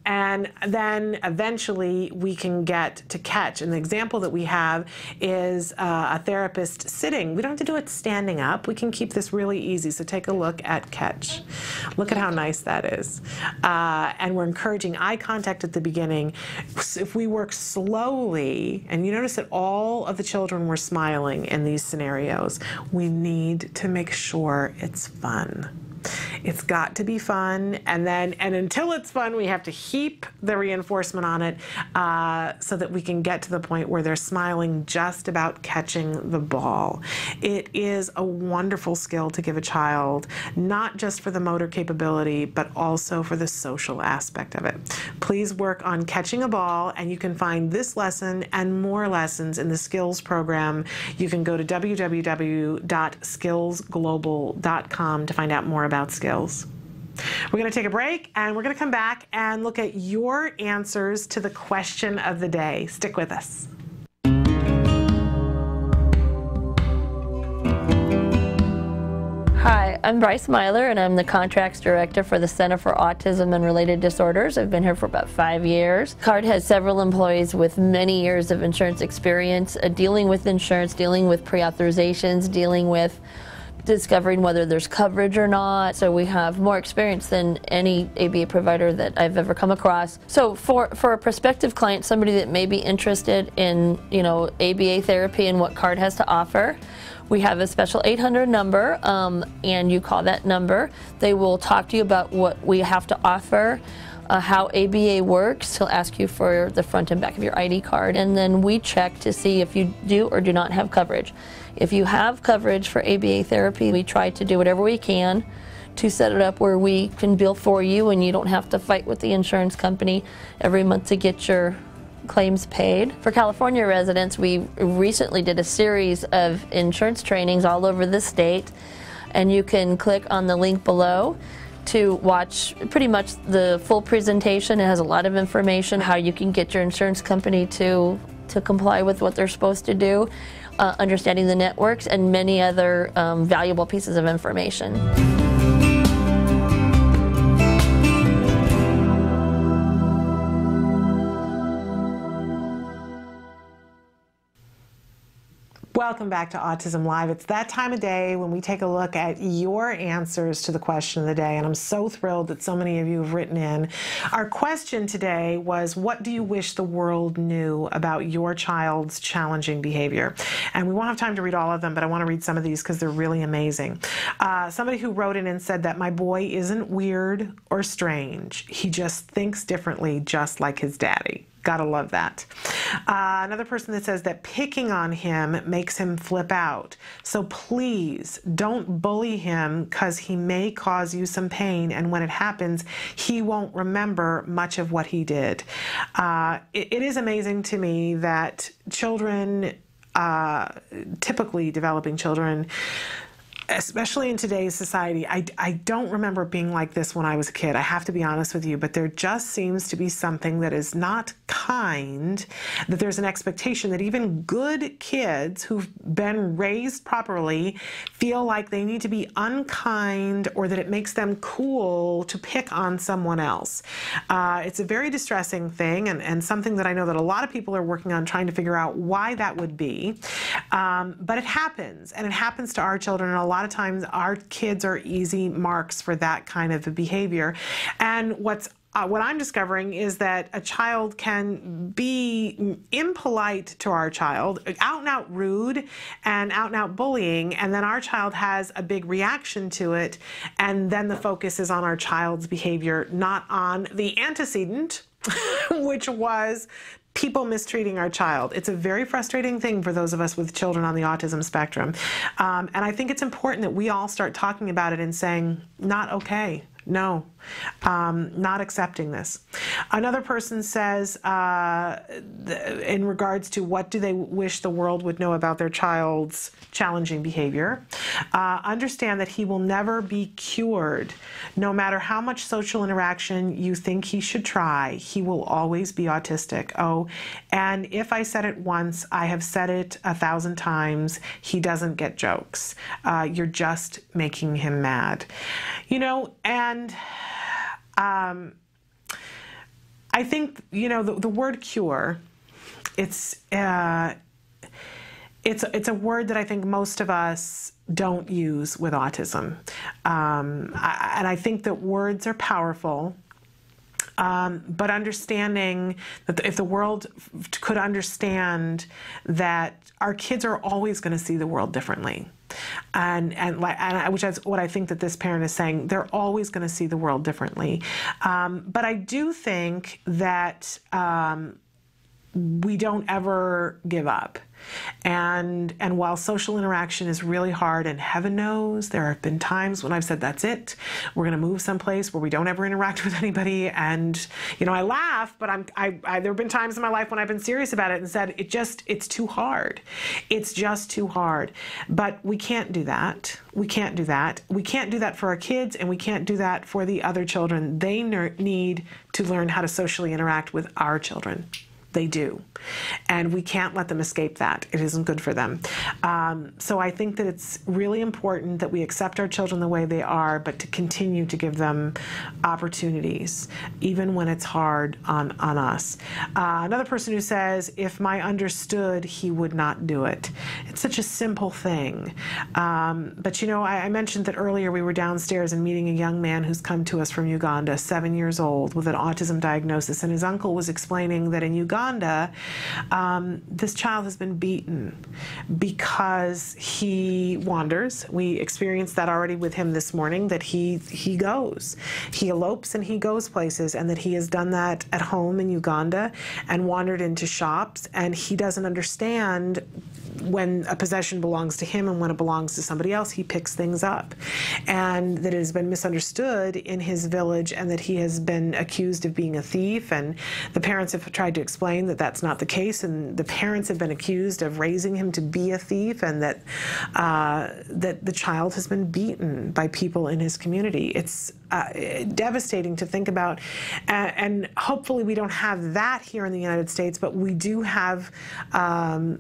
then eventually we can get to catch. And the example that we have is a therapist sitting. We don't have to do it standing up. We can keep this really easy. So take a look at catch. Look at how nice that is. And we're encouraging eye contact at the beginning. If we work slowly, and you notice that all of the children were smiling in these scenarios, we need to make sure it's fun. It's got to be fun, and until it's fun, we have to heap the reinforcement on it so that we can get to the point where they're smiling just about catching the ball. It is a wonderful skill to give a child, not just for the motor capability, but also for the social aspect of it. Please work on catching a ball, and you can find this lesson and more lessons in the skills program. You can go to www.skillsglobal.com to find out more about skills. We're going to take a break, and we're going to come back and look at your answers to the question of the day. Stick with us. Hi, I'm Bryce Myler, and I'm the Contracts Director for the Center for Autism and Related Disorders. I've been here for about 5 years. CARD has several employees with many years of insurance experience, dealing with insurance, dealing with pre-authorizations, dealing with discovering whether there's coverage or not. So we have more experience than any ABA provider that I've ever come across. So for a prospective client, somebody that may be interested in, ABA therapy and what CARD has to offer, we have a special 800 number, and you call that number. They will talk to you about what we have to offer, how ABA works. He'll ask you for the front and back of your ID card, and then we check to see if you do or do not have coverage. If you have coverage for ABA therapy, we try to do whatever we can to set it up where we can bill for you and you don't have to fight with the insurance company every month to get your claims paid. For California residents, we recently did a series of insurance trainings all over the state, and you can click on the link below to watch pretty much the full presentation. It has a lot of information, how you can get your insurance company to comply with what they're supposed to do, understanding the networks, and many other valuable pieces of information. Welcome back to Autism Live. It's that time of day when we take a look at your answers to the question of the day, and I'm so thrilled that so many of you have written in. Our question today was, what do you wish the world knew about your child's challenging behavior? And we won't have time to read all of them, but I want to read some of these because they're really amazing. Somebody who wrote in and said that my boy isn't weird or strange. He just thinks differently, just like his daddy. Gotta love that. Another person that says that picking on him makes him flip out. So please don't bully him because he may cause you some pain, and when it happens, he won't remember much of what he did. It is amazing to me that children, typically developing children, especially in today's society, I don't remember it being like this when I was a kid. I have to be honest with you, but there just seems to be something that is not kind, that there's an expectation that even good kids who've been raised properly feel like they need to be unkind, or that it makes them cool to pick on someone else. It's a very distressing thing, and something that I know that a lot of people are working on trying to figure out why that would be. But it happens, and it happens to our children, and a lot of times our kids are easy marks for that kind of behavior. And what I'm discovering is that a child can be impolite to our child, out and out rude and out bullying, and then our child has a big reaction to it, and then the focus is on our child's behavior, not on the antecedent, which was people mistreating our child. It's a very frustrating thing for those of us with children on the autism spectrum. And I think it's important that we all start talking about it and saying, not okay. No, not accepting this. Another person says, in regards to what do they wish the world would know about their child's challenging behavior, understand that he will never be cured. No matter how much social interaction you think he should try, he will always be autistic. Oh, and if I said it once, I have said it 1,000 times. He doesn't get jokes. You're just making him mad. You know, and I think, you know, the word cure, it's a word that I think most of us don't use with autism. And I think that words are powerful. But understanding that if the world could understand that our kids are always going to see the world differently, and which is what I think that this parent is saying, they're always going to see the world differently. But I do think that we don't ever give up. And while social interaction is really hard, and heaven knows there have been times when I've said, that's it, we're going to move someplace where we don't ever interact with anybody. And, you know, I laugh, but there have been times in my life when I've been serious about it and said, it's too hard. It's just too hard. But we can't do that. We can't do that. We can't do that for our kids, and we can't do that for the other children. They need to learn how to socially interact with our children. They do. And we can't let them escape that. It isn't good for them. So I think that it's really important that we accept our children the way they are, but to continue to give them opportunities, even when it's hard on us. Another person who says, if my understood, he would not do it. It's such a simple thing. But you know, I mentioned that earlier we were downstairs and meeting a young man who's come to us from Uganda, 7 years old, with an autism diagnosis, and his uncle was explaining that in Uganda, this child has been beaten because he wanders. We experienced that already with him this morning, that he elopes and he goes places, and that he has done that at home in Uganda and wandered into shops, and he doesn't understand when a possession belongs to him and when it belongs to somebody else. He picks things up, and that it has been misunderstood in his village, and that he has been accused of being a thief, and the parents have tried to explain that that's not the case, and the parents have been accused of raising him to be a thief, and that that the child has been beaten by people in his community. It's devastating to think about, and hopefully we don't have that here in the United States, but we do have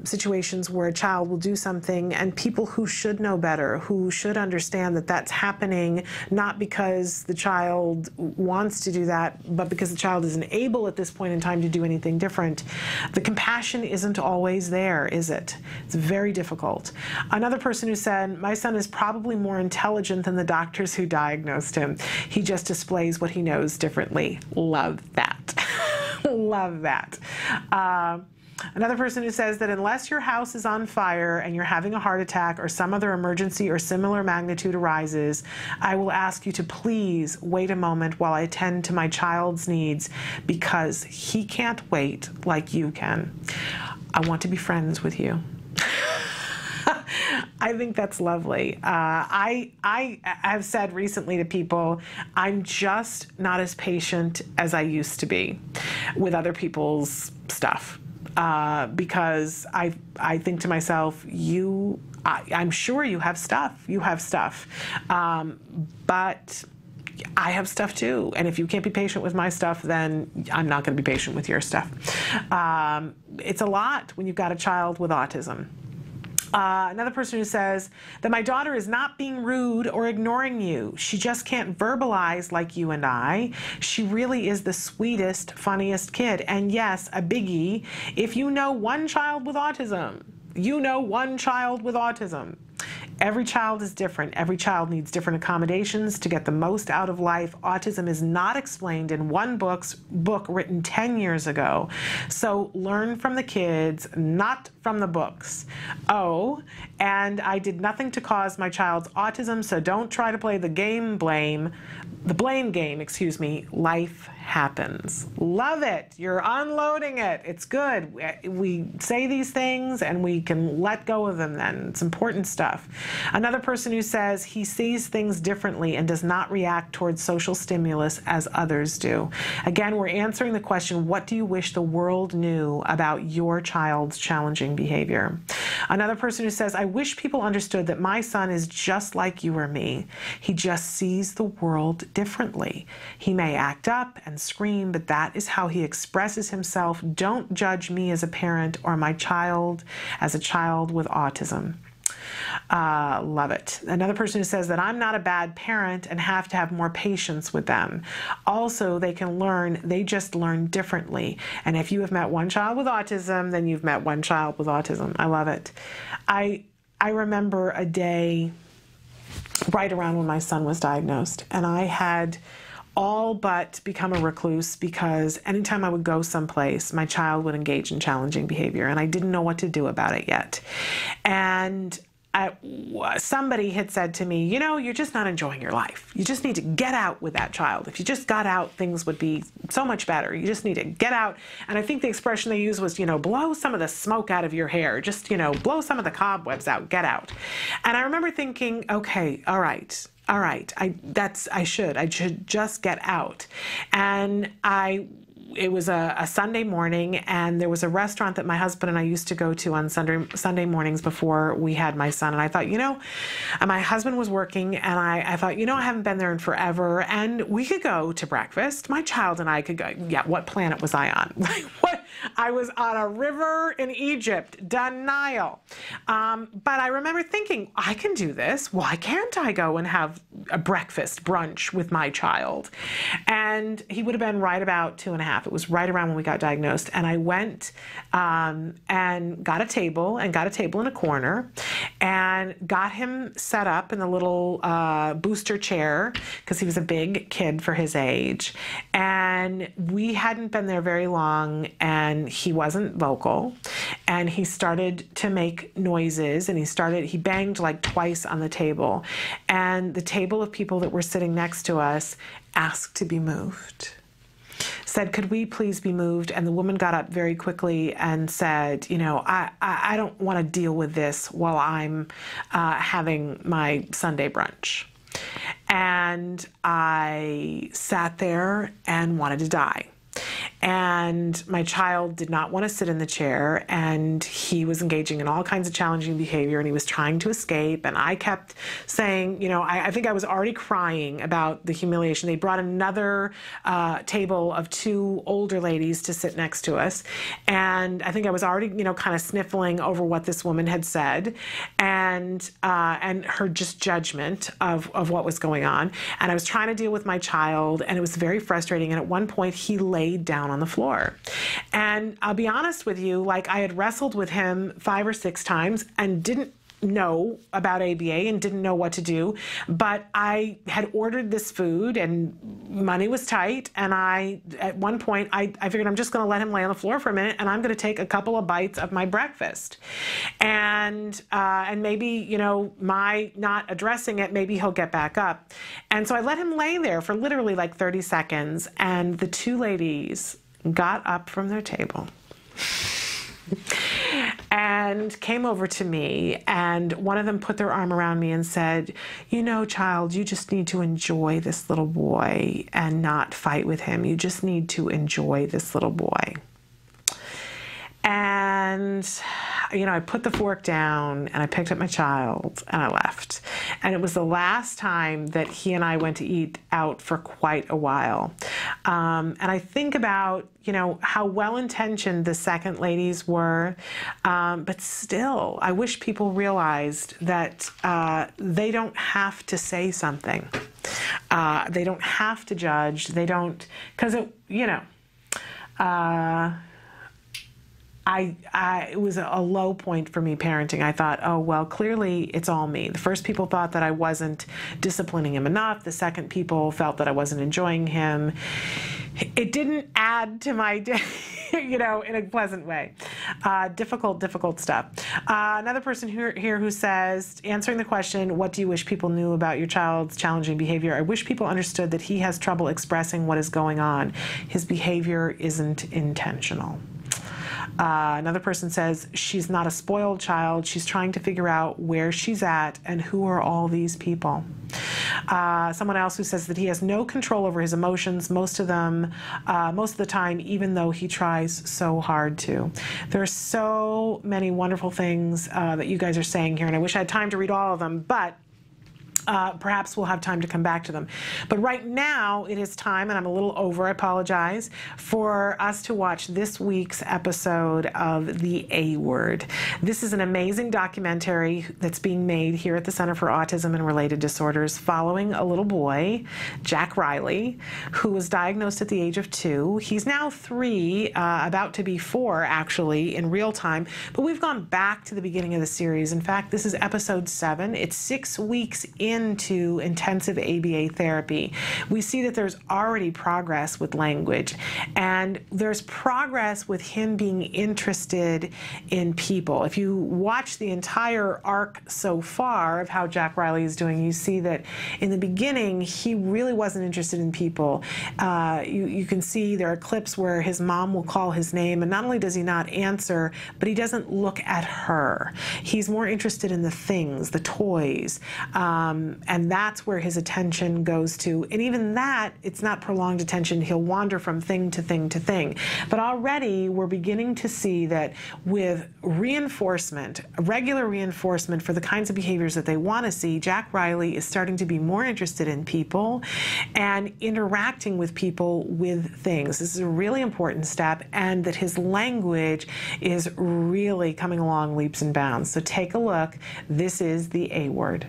situations where a child will do something, and people who should know better, who should understand that that's happening, not because the child wants to do that, but because the child isn't able at this point in time to do anything different. The compassion isn't always there, is it? It's very difficult. Another person who said, my son is probably more intelligent than the doctors who diagnosed him. He just displays what he knows differently. Love that. Love that. Another person who says that unless your house is on fire and you're having a heart attack or some other emergency or similar magnitude arises, I will ask you to please wait a moment while I attend to my child's needs, because he can't wait like you can. I want to be friends with you. I think that's lovely. I have said recently to people, I'm just not as patient as I used to be with other people's stuff. Because I think to myself, I'm sure you have stuff. You have stuff. But I have stuff too. And if you can't be patient with my stuff, then I'm not going to be patient with your stuff. It's a lot when you've got a child with autism. Another person who says that my daughter is not being rude or ignoring you. She just can't verbalize like you and I. She really is the sweetest, funniest kid. And yes, a biggie, if you know one child with autism, you know one child with autism. Every child is different. Every child needs different accommodations to get the most out of life. Autism is not explained in one book written 10 years ago. So learn from the kids, not from the books. Oh, and I did nothing to cause my child's autism, so don't try to play the blame game, excuse me. Life happens. Love it. You're unloading it. It's good. We say these things and we can let go of them then. It's important stuff. Another person who says he sees things differently and does not react towards social stimulus as others do. Again, we're answering the question, what do you wish the world knew about your child's challenging behavior? Another person who says, I wish people understood that my son is just like you or me. He just sees the world differently. He may act up and scream, but that is how he expresses himself. Don't judge me as a parent or my child as a child with autism. Love it. Another person who says that I'm not a bad parent and have to have more patience with them. Also, they can learn, they just learn differently. And if you have met one child with autism, then you've met one child with autism. I love it. I remember a day right around when my son was diagnosed, and I had all but become a recluse because anytime I would go someplace, my child would engage in challenging behavior, and I didn't know what to do about it yet. And somebody had said to me, you know, you're just not enjoying your life. You just need to get out with that child. If you just got out, things would be so much better. You just need to get out. And I think the expression they used was, you know, blow some of the smoke out of your hair. Just, you know, blow some of the cobwebs out. Get out. And I remember thinking, okay, all right. I should just get out. And it was a Sunday morning, and there was a restaurant that my husband and I used to go to on Sunday mornings before we had my son. And I thought, you know, my husband was working, and I thought, you know, I haven't been there in forever, and we could go to breakfast. My child and I could go. Yeah, what planet was I on? Like, what? I was on a river in Egypt, Nile. But I remember thinking, I can do this. Why can't I go and have a breakfast brunch with my child? And he would have been right about 2.5. It was right around when we got diagnosed. And I went and got a table in a corner and got him set up in the little booster chair because he was a big kid for his age. And we hadn't been there very long, and he wasn't vocal, and he started to make noises, and he banged like twice on the table. And the table of people that were sitting next to us asked to be moved. Said, could we please be moved? And the woman got up very quickly and said, you know, I don't want to deal with this while I'm having my Sunday brunch. And I sat there and wanted to die. And my child did not want to sit in the chair, and he was engaging in all kinds of challenging behavior, and he was trying to escape. And I kept saying, you know, I think I was already crying about the humiliation. They brought another table of 2 older ladies to sit next to us, and I think I was already, you know, kind of sniffling over what this woman had said, and her just judgment of what was going on. And I was trying to deal with my child, and it was very frustrating. And at one point, he laid down on the floor. And I'll be honest with you, like, I had wrestled with him 5 or 6 times and didn't know about ABA and didn't know what to do, but I had ordered this food and money was tight, and at one point I figured I'm just going to let him lay on the floor for a minute, and I'm going to take a couple of bites of my breakfast, and maybe, you know, my not addressing it, maybe he'll get back up. And so I let him lay there for literally like 30 seconds, and the 2 ladies got up from their table and came over to me, and one of them put their arm around me and said, you know, child, you just need to enjoy this little boy and not fight with him. You just need to enjoy this little boy. And, you know, I put the fork down and I picked up my child and I left. And it was the last time that he and I went to eat out for quite a while. And I think about, you know, how well-intentioned the second ladies were, but still, I wish people realized that they don't have to say something. They don't have to judge. They don't, because it, you know, it was a low point for me parenting. I thought, oh, well, clearly it's all me. The first people thought that I wasn't disciplining him enough. The second people felt that I wasn't enjoying him. It didn't add to my day, you know, in a pleasant way. Difficult stuff. Another person here who says, answering the question, what do you wish people knew about your child's challenging behavior? I wish people understood that he has trouble expressing what is going on. His behavior isn't intentional. Another person says she's not a spoiled child. She's trying to figure out where she's at and who are all these people. Someone else who says that he has no control over his emotions, most of the time, even though he tries so hard to. There are so many wonderful things that you guys are saying here, and I wish I had time to read all of them, but perhaps we'll have time to come back to them. But right now it is time, and I'm a little over, I apologize, for us to watch this week's episode of The A Word. This is an amazing documentary that's being made here at the Center for Autism and Related Disorders following a little boy, Jack Riley, who was diagnosed at the age of 2. He's now 3, about to be 4 actually in real time, but we've gone back to the beginning of the series. In fact, this is episode 7. It's 6 weeks into intensive ABA therapy. We see that there's already progress with language, and there's progress with him being interested in people. If you watch the entire arc so far of how Jack Riley is doing, you see that in the beginning he really wasn't interested in people. You can see there are clips where his mom will call his name, and not only does he not answer, but he doesn't look at her. He's more interested in the things, the toys, and that's where his attention goes to. And even that, it's not prolonged attention. He'll wander from thing to thing to thing. But already we're beginning to see that with reinforcement, regular reinforcement for the kinds of behaviors that they want to see, Jack Riley is starting to be more interested in people and interacting with people with things. This is a really important step, and that his language is really coming along leaps and bounds. So take a look. This is The A Word.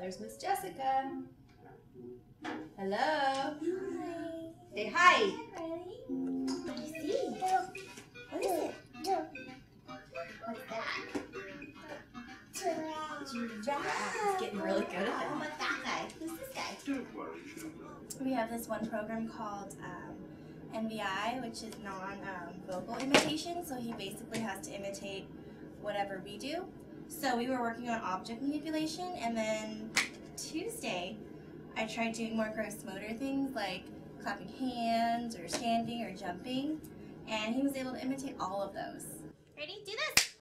There's Miss Jessica. Hello. Hi. Say hi. What do you see? What is it? What's that? Giraffe. He's getting really good at it. What's that guy? Who's this guy? We have this one program called NVI, which is non-vocal imitation. So he basically has to imitate whatever we do. So we were working on object manipulation, and then Tuesday I tried doing more gross motor things like clapping hands or standing or jumping, and he was able to imitate all of those. Ready? Do this!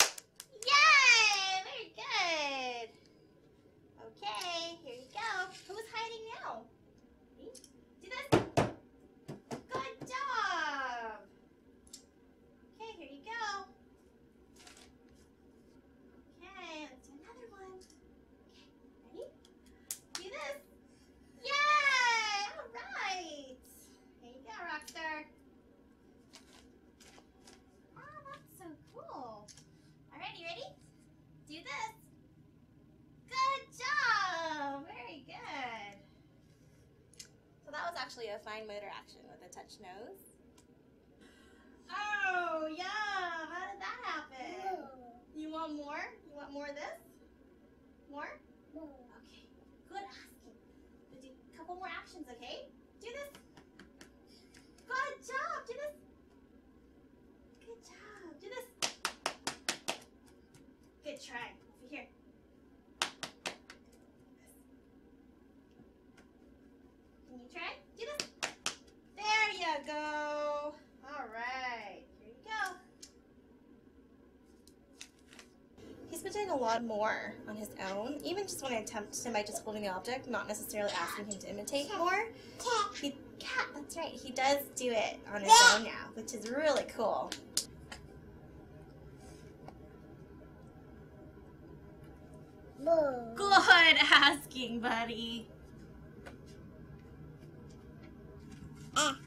Yay! Very good! Okay, here you go. Who's hiding now? Me? Do this! Good job! Okay, here you go. Okay, let's do another one. Okay, ready? Do this. Yay! All right. Here you go, Rockstar. Oh, that's so cool. All right, you ready? Do this. Good job. Very good. So that was actually a fine motor action with a touch nose. Oh, yeah. How did that happen? You want more? You want more of this? More? Okay. Good asking. We'll do a couple more actions, okay? Do this. Good job. Do this. Good job. Do this. Good try. Over here. Can you try? Do this. There you go. All right. Here you go. He's been doing a lot more on his own, even just when I attempt him by just holding the object, not necessarily asking him to imitate more. Cat, that's right. He does do it on his own now, which is really cool. Good asking, buddy. Out.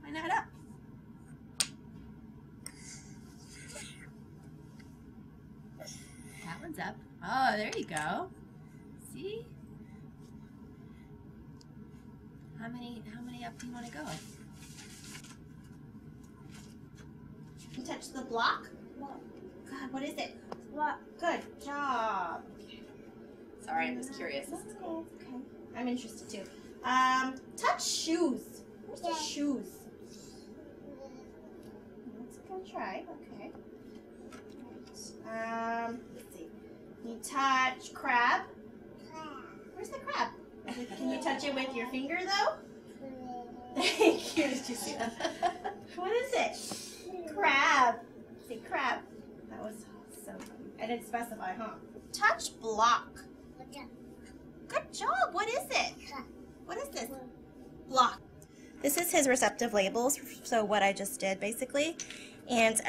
Line that up. That one's up. Oh, there you go. See? How many up do you want to go? You touch the block? God, what is it? What? Good job. Okay. Sorry, I'm just curious. That's cool. Okay. I'm interested too. Touch shoes. Where's the shoes? to try. Okay. Let's see. You touch crab. Where's the crab? Can you touch it with your finger though? Thank you. Did you see that? What is it? Crab. See, crab. That was so funny. I didn't specify, huh? Touch block. Good job. What is it? What is this? Block. This is his receptive labels, so what I just did basically. And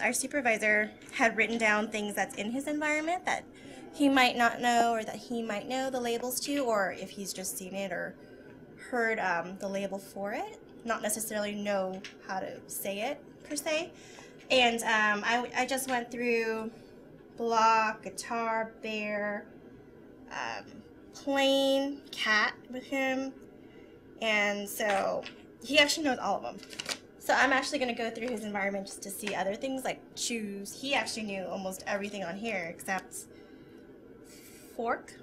our supervisor had written down things that's in his environment that he might not know, or that he might know the labels to, or if he's just seen it or heard the label for it, not necessarily know how to say it per se. And I just went through block, guitar, bear, plane, cat with him, and so he actually knows all of them. So I'm actually going to go through his environment just to see other things like shoes. He actually knew almost everything on here except fork,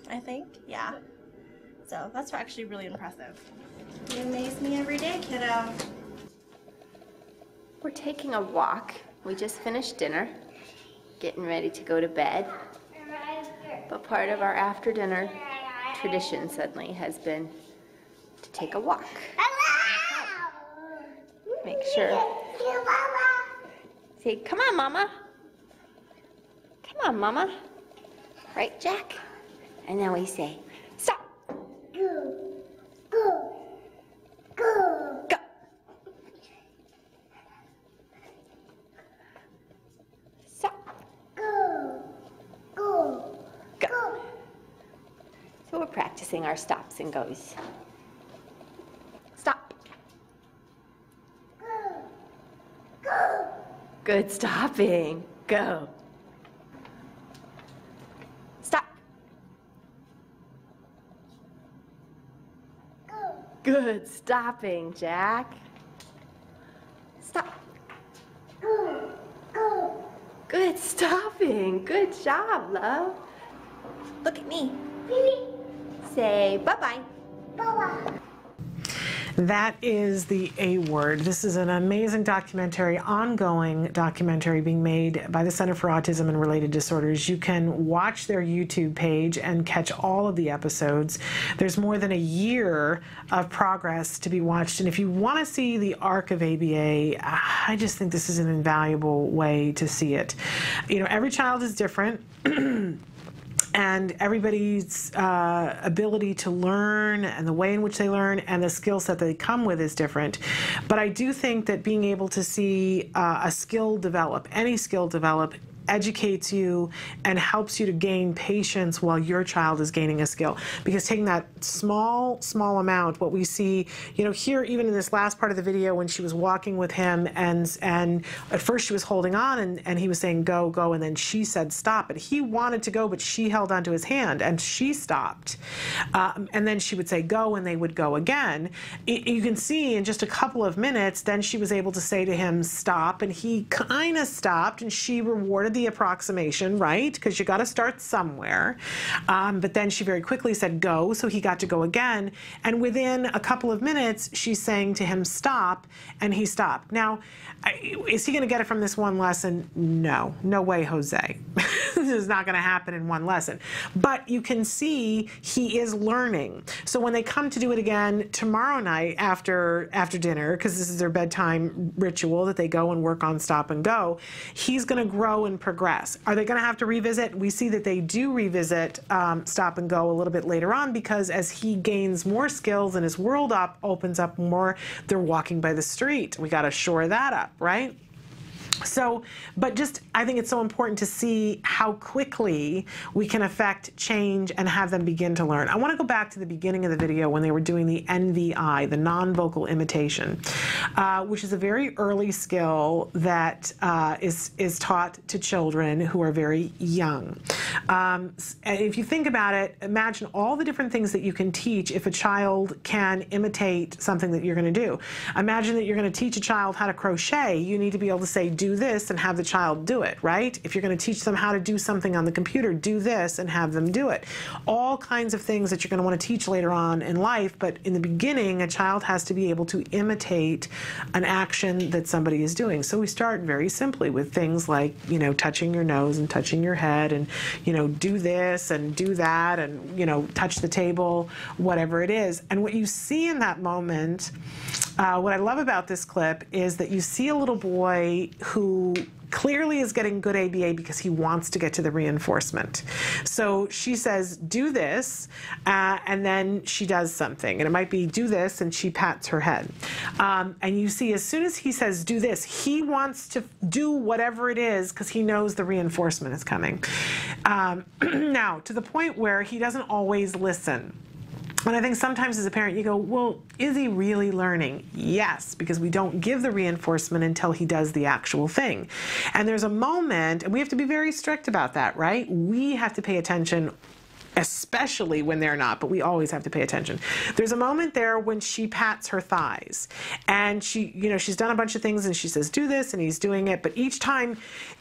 I think. Yeah. So that's actually really impressive. You amaze me every day, kiddo. We're taking a walk. We just finished dinner, getting ready to go to bed. But part of our after dinner tradition suddenly has been to take a walk. Make sure. Say, come on, Mama. Come on, Mama. Right, Jack? And then we say, stop. Go. Go. Go. Go. Stop. Go. Go. Go. So we're practicing our stops and goes. Stop. Go. Go. Good stopping. Go. Stop. Go. Good stopping, Jack. Stop. Go. Go. Good stopping. Good job, love. Look at me. Say bye-bye. Bye-bye. That is the A Word. This is an amazing documentary, ongoing documentary being made by the Center for Autism and Related Disorders. You can watch their YouTube page and catch all of the episodes. There's more than a year of progress to be watched. And if you want to see the arc of ABA, I just think this is an invaluable way to see it. You know, every child is different. And everybody's ability to learn and the way in which they learn and the skill set that they come with is different. But I do think that being able to see a skill develop, any skill develop, educates you and helps you to gain patience while your child is gaining a skill. Because taking that small amount, what we see, you know, here even in this last part of the video when she was walking with him and at first she was holding on and he was saying go, go, and then she said stop. And he wanted to go, but she held onto his hand and she stopped. And then she would say go and they would go again. You can see in just a couple of minutes, then she was able to say to him stop, and he kind of stopped and she rewarded the approximation, right? Because you got to start somewhere. But then she very quickly said go, so he got to go again. And within a couple of minutes, she's saying to him stop, and he stopped. Now, is he going to get it from this one lesson? No. No way, Jose. This is not going to happen in one lesson. But you can see he is learning. So when they come to do it again tomorrow night after dinner, because this is their bedtime ritual that they go and work on stop and go, he's going to grow and progress. Are they going to have to revisit? We see that they do revisit stop and go a little bit later on, because as he gains more skills and his world opens up more, they're walking by the street. We got to shore that up, right? So, but just, I think it's so important to see how quickly we can affect change and have them begin to learn. I want to go back to the beginning of the video when they were doing the NVI, the non-vocal imitation, which is a very early skill that is taught to children who are very young. And if you think about it, imagine all the different things that you can teach if a child can imitate something that you're going to do. Imagine that you're going to teach a child how to crochet. You need to be able to say, do do this and have the child do it, right? If you're going to teach them how to do something on the computer, do this and have them do it. All kinds of things that you're going to want to teach later on in life, but in the beginning, a child has to be able to imitate an action that somebody is doing. So we start very simply with things like, you know, touching your nose and touching your head and, you know, do this and do that and, you know, touch the table, whatever it is. And what you see in that moment, what I love about this clip is that you see a little boy who clearly is getting good ABA because he wants to get to the reinforcement. So she says, do this, and then she does something. And it might be do this, and she pats her head. And you see, as soon as he says do this, he wants to do whatever it is because he knows the reinforcement is coming. Now, to the point where he doesn't always listen. And I think sometimes as a parent you go, well, is he really learning? Yes, because we don't give the reinforcement until he does the actual thing. And there's a moment, and we have to be very strict about that, right? We have to pay attention, especially when they're not, but we always have to pay attention. There's a moment there when she pats her thighs, and she, you know, she's done a bunch of things and she says, do this, and he's doing it, but each time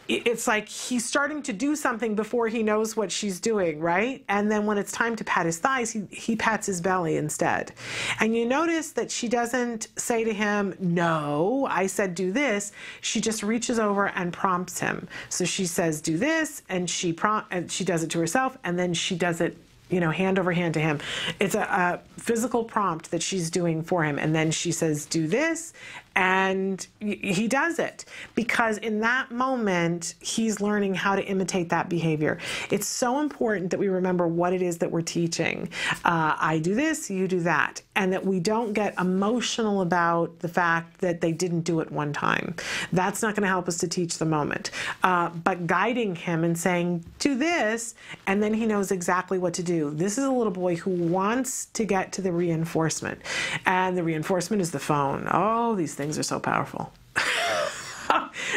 it's like he's starting to do something before he knows what she's doing, right? And then when it's time to pat his thighs, he pats his belly instead. And you notice that she doesn't say to him, no, I said do this. She just reaches over and prompts him. So she says do this, and she does it to herself, and then she does it, you know, hand over hand to him. It's a physical prompt that she's doing for him. And then she says, do this, and he does it. Because in that moment, he's learning how to imitate that behavior. It's so important that we remember what it is that we're teaching. I do this, you do that. And that we don't get emotional about the fact that they didn't do it one time. That's not going to help us to teach the moment. But guiding him and saying, do this, and then he knows exactly what to do. This is a little boy who wants to get to the reinforcement. And the reinforcement is the phone. Oh, these things are so powerful.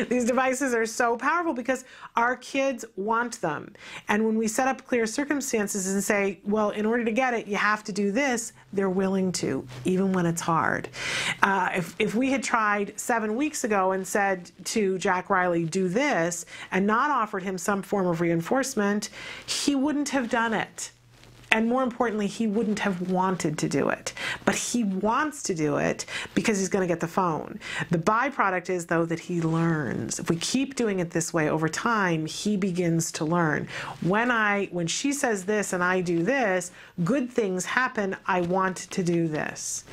These devices are so powerful because our kids want them. And when we set up clear circumstances and say, well, in order to get it, you have to do this, they're willing to, even when it's hard. If we had tried 7 weeks ago and said to Jack Riley, do this, and not offered him some form of reinforcement, he wouldn't have done it. And more importantly, he wouldn't have wanted to do it. But he wants to do it because he's going to get the phone. The byproduct is, though, that he learns. If we keep doing it this way over time, he begins to learn. When she says this and I do this, good things happen. I want to do this.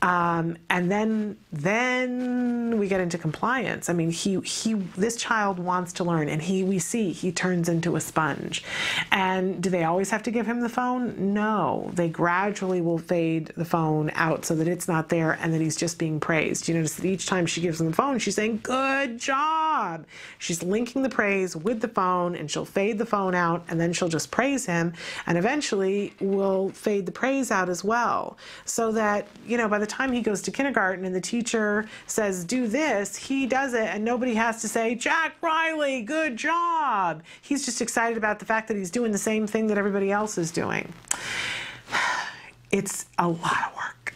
And then we get into compliance. I mean, this child wants to learn, and we see he turns into a sponge. And do they always have to give him the phone? No, they gradually will fade the phone out so that it's not there and that he's just being praised. You notice that each time she gives him the phone, she's saying, good job. She's linking the praise with the phone, and she'll fade the phone out, and then she'll just praise him, and eventually will fade the praise out as well. So that, you know, by the time he goes to kindergarten and the teacher says, do this, he does it, and nobody has to say, Jack Riley, good job. He's just excited about the fact that he's doing the same thing that everybody else is doing. It's a lot of work.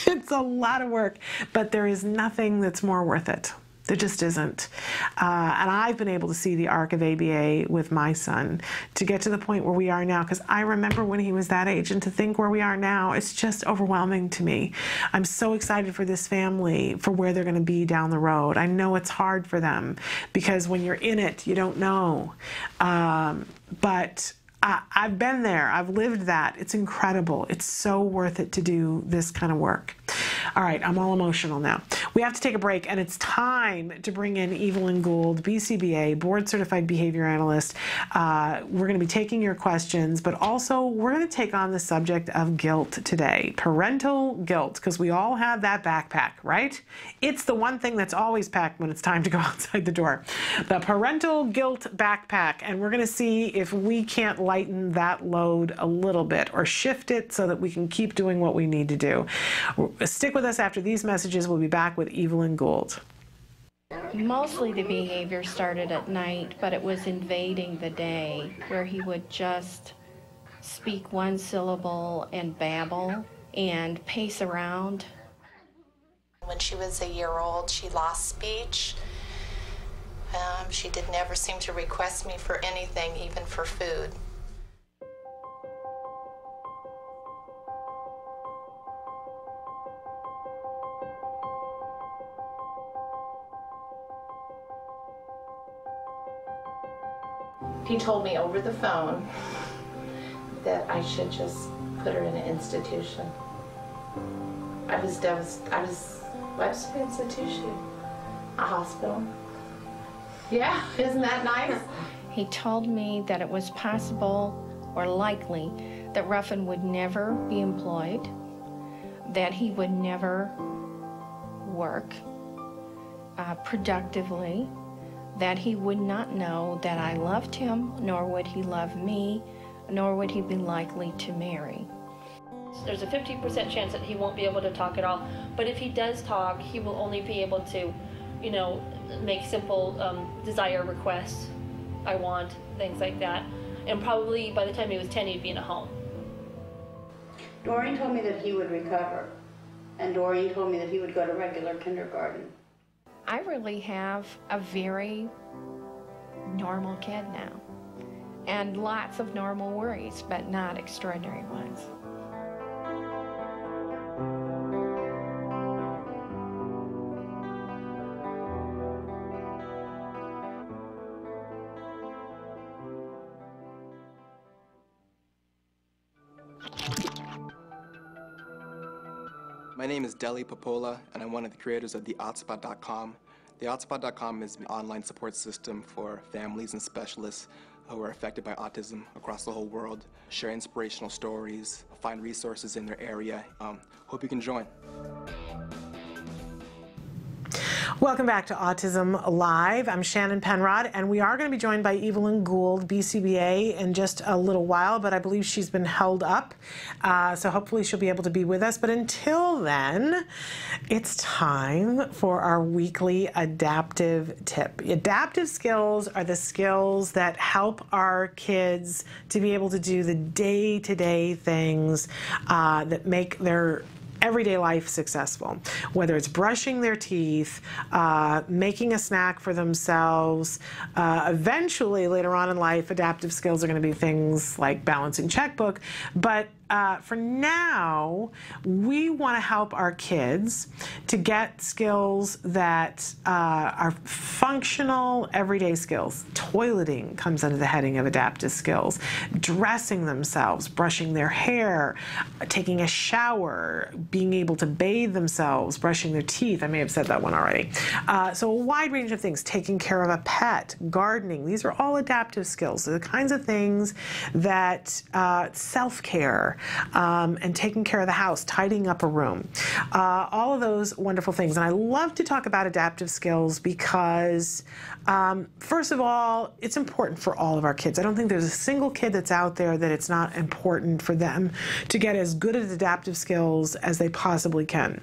It's a lot of work, but there is nothing that's more worth it. There just isn't. And I've been able to see the arc of ABA with my son to get to the point where we are now, because I remember when he was that age, and to think where we are now, it's just overwhelming to me. I'm so excited for this family, for where they're going to be down the road. I know it's hard for them because when you're in it, you don't know. But I've been there. I've lived that. It's incredible. It's so worth it to do this kind of work. All right, I'm all emotional now. We have to take a break, and it's time to bring in Evelyn Gould, BCBA, Board Certified Behavior Analyst. We're going to be taking your questions, but also we're going to take on the subject of guilt today. Parental guilt, because we all have that backpack, right? It's the one thing that's always packed when it's time to go outside the door. The parental guilt backpack, and we're going to see if we can't lighten that load a little bit or shift it so that we can keep doing what we need to do. Stick with us after these messages. We'll be back with Evelyn Gould. Mostly the behavior started at night, but it was invading the day, where he would just speak one syllable and babble and pace around. When she was a year old, she lost speech, She did never seem to request me for anything, even for food. He told me over the phone that I should just put her in an institution. I was devastated. What's an institution? A hospital. Yeah, isn't that nice? He told me that it was possible or likely that Ruffin would never be employed, that he would never work productively, that he would not know that I loved him, nor would he love me, nor would he be likely to marry. There's a 50% chance that he won't be able to talk at all, but if he does talk, he will only be able to, you know, make simple desire requests. I want, things like that. And probably by the time he was 10, he'd be in a home. Doreen told me that he would recover, and Doreen told me that he would go to regular kindergarten. I really have a very normal kid now, and lots of normal worries, but not extraordinary ones. My name is Deli Popola, and I'm one of the creators of theAutspot.com. TheAutspot.com is an online support system for families and specialists who are affected by autism across the whole world. Share inspirational stories, find resources in their area. Hope you can join. Welcome back to Autism Live. I'm Shannon Penrod, and we are going to be joined by Evelyn Gould, BCBA, in just a little while, but I believe she's been held up, so hopefully she'll be able to be with us. But until then, it's time for our weekly adaptive tip. Adaptive skills are the skills that help our kids to be able to do the day-to-day things that make their everyday life successful, whether it's brushing their teeth, making a snack for themselves. Eventually, later on in life, adaptive skills are going to be things like balancing checkbook, but for now, we want to help our kids to get skills that are functional, everyday skills. Toileting comes under the heading of adaptive skills. Dressing themselves, brushing their hair, taking a shower, being able to bathe themselves, brushing their teeth. I may have said that one already. So a wide range of things. Taking care of a pet, gardening. These are all adaptive skills. They're the kinds of things that self-care, and taking care of the house, tidying up a room, all of those wonderful things. And I love to talk about adaptive skills because, first of all, it's important for all of our kids. I don't think there's a single kid that's out there that it's not important for them to get as good at adaptive skills as they possibly can.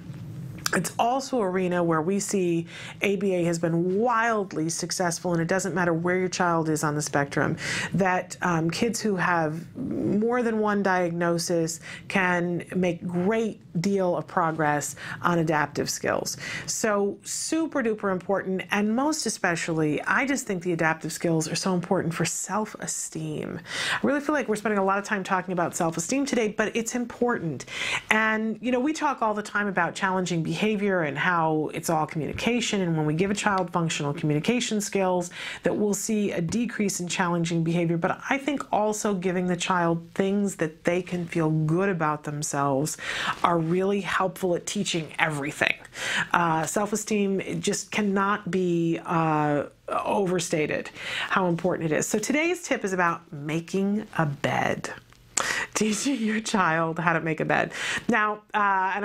It's also an arena where we see ABA has been wildly successful, and it doesn't matter where your child is on the spectrum, that kids who have more than one diagnosis can make great deal of progress on adaptive skills. So super duper important, and most especially, I just think the adaptive skills are so important for self-esteem. I really feel like we're spending a lot of time talking about self-esteem today, but it's important. And you know, we talk all the time about challenging behavior and how it's all communication, and when we give a child functional communication skills, that we'll see a decrease in challenging behavior. But I think also giving the child things that they can feel good about themselves are really helpful at teaching everything. Self-esteem just cannot be overstated how important it is. So today's tip is about making a bed. Teaching your child how to make a bed. Now, I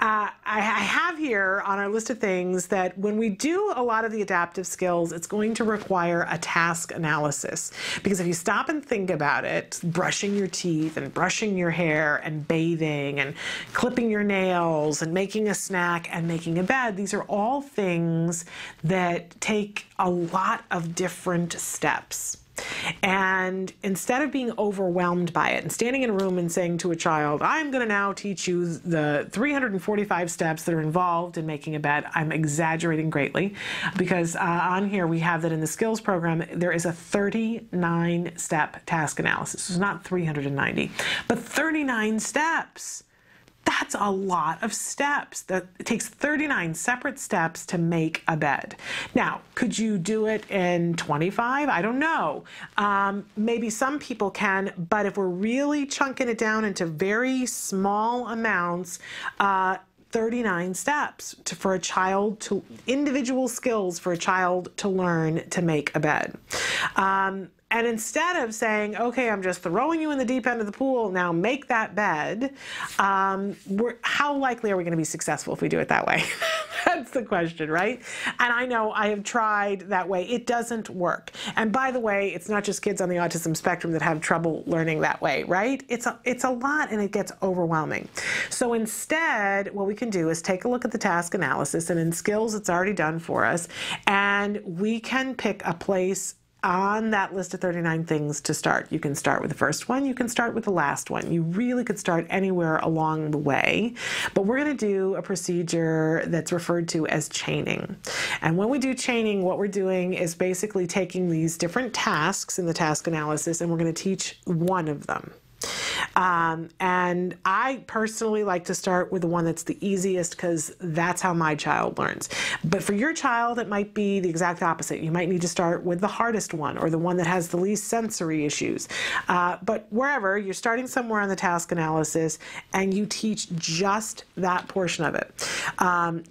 have here on our list of things that when we do a lot of the adaptive skills, it's going to require a task analysis. Because if you stop and think about it, brushing your teeth and brushing your hair and bathing and clipping your nails and making a snack and making a bed, these are all things that take a lot of different steps. And instead of being overwhelmed by it and standing in a room and saying to a child, I'm going to now teach you the 345 steps that are involved in making a bed. I'm exaggerating greatly because on here we have that in the skills program, there is a 39-step task analysis. It's not 390, but 39 steps. That's a lot of steps. It takes 39 separate steps to make a bed. Now, could you do it in 25? I don't know. Maybe some people can, but if we're really chunking it down into very small amounts, 39 steps for a child to, individual skills for a child to learn to make a bed. And instead of saying, okay, I'm just throwing you in the deep end of the pool, now make that bed, how likely are we going to be successful if we do it that way? That's the question, right? And I know I have tried that way. It doesn't work. And by the way, it's not just kids on the autism spectrum that have trouble learning that way, right? It's a lot and it gets overwhelming. So instead, what we can do is take a look at the task analysis, and in skills, it's already done for us. And we can pick a place on that list of 39 things to start. You can start with the first one, you can start with the last one. You really could start anywhere along the way, but we're going to do a procedure that's referred to as chaining. And when we do chaining, what we're doing is basically taking these different tasks in the task analysis, and we're going to teach one of them. And I personally like to start with the one that's the easiest because that's how my child learns. But for your child, it might be the exact opposite. You might need to start with the hardest one or the one that has the least sensory issues. But wherever, you're starting somewhere on the task analysis and you teach just that portion of it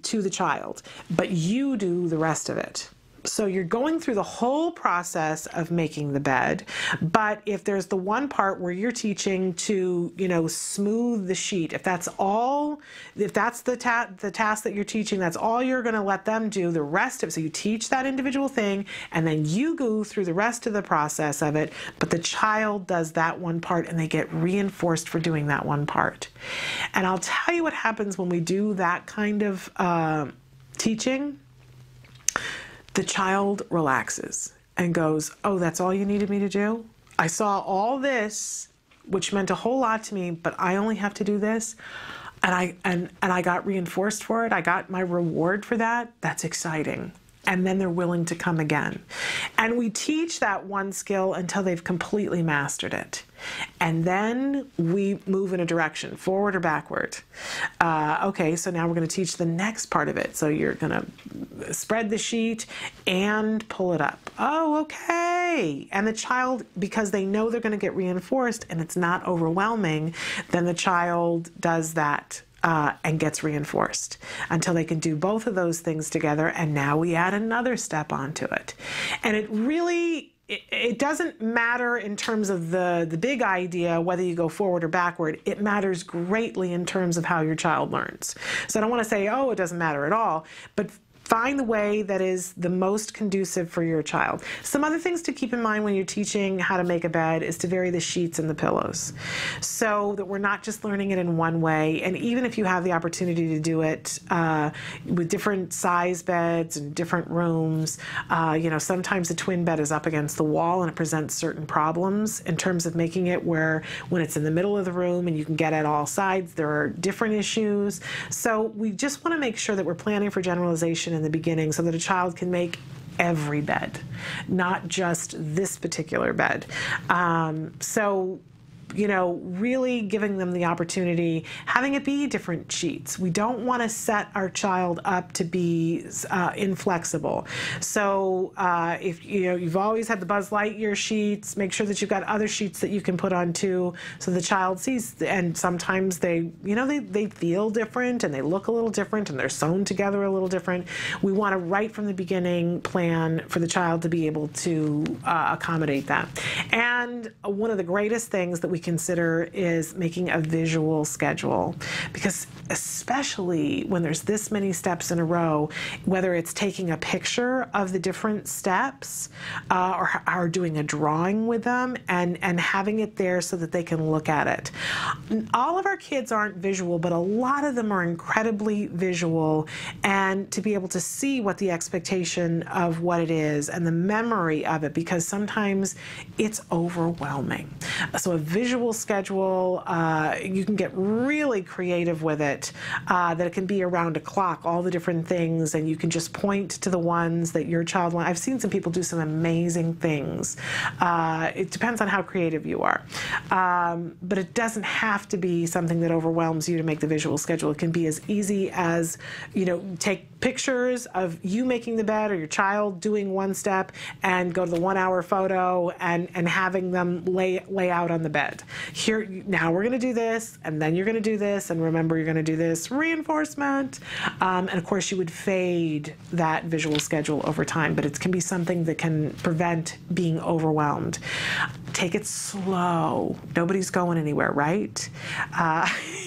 to the child, but you do the rest of it. So you're going through the whole process of making the bed, but if there's the one part where you're teaching to, smooth the sheet, if that's the task that you're teaching, that's all you're going to let them do, the rest of it. So you teach that individual thing, and then you go through the rest of the process of it, but the child does that one part, and they get reinforced for doing that one part. And I'll tell you what happens when we do that kind of teaching. The child relaxes and goes, oh, that's all you needed me to do? I saw all this, which meant a whole lot to me, but I only have to do this. And I got reinforced for it. I got my reward for that. That's exciting. And then they're willing to come again. And we teach that one skill until they've completely mastered it. And then we move in a direction, forward or backward. Okay, so now we're going to teach the next part of it. So you're going to spread the sheet and pull it up. Oh, okay. And the child, because they know they're going to get reinforced and it's not overwhelming, then the child does that. And gets reinforced until they can do both of those things together, and now we add another step onto it. And it really, it doesn't matter in terms of the big idea whether you go forward or backward. It matters greatly in terms of how your child learns. So I don't want to say, oh, it doesn't matter at all, but find the way that is the most conducive for your child. Some other things to keep in mind when you're teaching how to make a bed is to vary the sheets and the pillows so that we're not just learning it in one way. And even if you have the opportunity to do it with different size beds and different rooms, sometimes a twin bed is up against the wall and it presents certain problems in terms of making it where when it's in the middle of the room and you can get at all sides, there are different issues. So we just want to make sure that we're planning for generalization in the beginning so that a child can make every bed, not just this particular bed. Really giving them the opportunity, having it be different sheets. We don't want to set our child up to be inflexible. So if you've always had the Buzz Lightyear sheets, make sure that you've got other sheets that you can put on too, so the child sees. And sometimes they feel different and they look a little different and they're sewn together a little different. We want to right from the beginning plan for the child to be able to accommodate that. And one of the greatest things that we we consider is making a visual schedule, because especially when there's this many steps in a row, whether it's taking a picture of the different steps or doing a drawing with them and having it there so that they can look at it. All of our kids aren't visual, but a lot of them are incredibly visual, and to be able to see what the expectation of what it is and the memory of it, because sometimes it's overwhelming. So a visual schedule, you can get really creative with it, that it can be around a clock, all the different things, and you can just point to the ones that your child wants. I've seen some people do some amazing things. It depends on how creative you are. But it doesn't have to be something that overwhelms you to make the visual schedule. It can be as easy as, you know, take pictures of you making the bed or your child doing one step and go to the 1 hour photo and having them lay out on the bed. Here, now we're going to do this, and then you're going to do this, and remember you're going to do this, reinforcement. And of course you would fade that visual schedule over time, but it can be something that can prevent being overwhelmed. Take it slow. Nobody's going anywhere, right?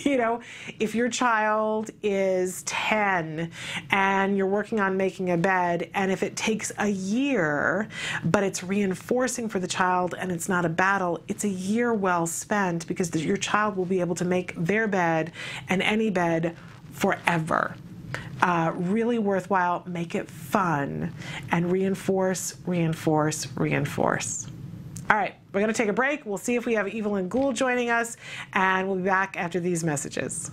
You know, if your child is 10 and you're working on making a bed, and if it takes a year, but it's reinforcing for the child and it's not a battle, it's a year well spent, because your child will be able to make their bed and any bed forever. Really worthwhile. Make it fun and reinforce, reinforce, reinforce. All right, we're going to take a break. We'll see if we have Evelyn Gould joining us, and we'll be back after these messages.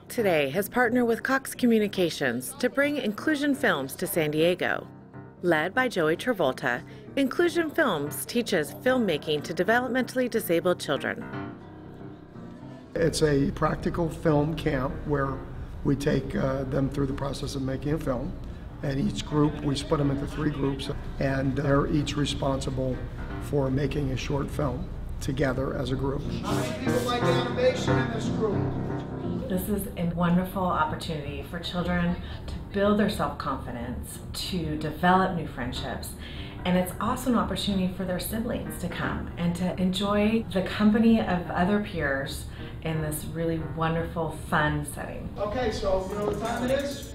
Today has partnered with Cox Communications to bring Inclusion Films to San Diego. Led by Joey Travolta, Inclusion Films teaches filmmaking to developmentally disabled children. It's a practical film camp where we take them through the process of making a film. And each group, we split them into 3 groups, and they're each responsible for making a short film together as a group. How many people like animation in this group? This is a wonderful opportunity for children to build their self-confidence, to develop new friendships, and it's also an opportunity for their siblings to come and to enjoy the company of other peers in this really wonderful, fun setting. Okay, so you know what time it is?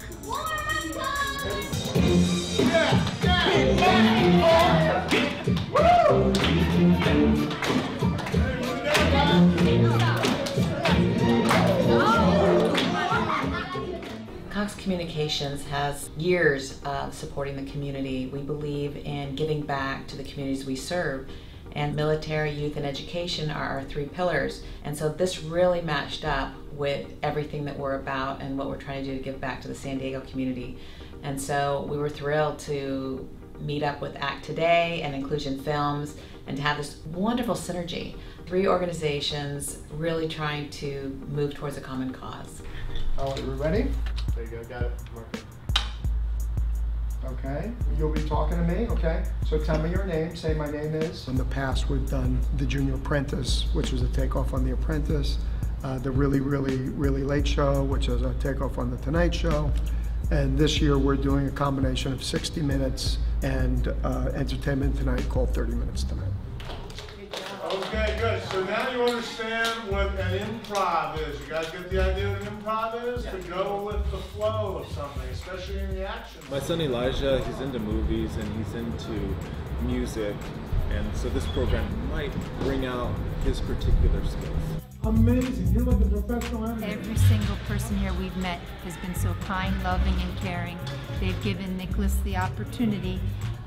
Cox Communications has years of supporting the community. We believe in giving back to the communities we serve, and military, youth, and education are our 3 pillars. And so this really matched up with everything that we're about and what we're trying to do to give back to the San Diego community. And so we were thrilled to meet up with Act Today and Inclusion Films and to have this wonderful synergy. 3 organizations really trying to move towards a common cause. Oh, are we ready? There you go, got it. Okay, you'll be talking to me, okay? So tell me your name, say my name is. In the past, we've done the Junior Apprentice, which was a takeoff on The Apprentice, the Really Late Show, which is a takeoff on The Tonight Show. And this year, we're doing a combination of 60 Minutes and Entertainment Tonight called 30 Minutes Tonight. Okay, good. So now you understand what an improv is. You guys get the idea what an improv is? Yeah. To go with the flow of something, especially in the action. My son Elijah, he's into movies and he's into music, and so this program might bring out his particular skills. Amazing. You're like a professional actor. Every single person here we've met has been so kind, loving, and caring. They've given Nicholas the opportunity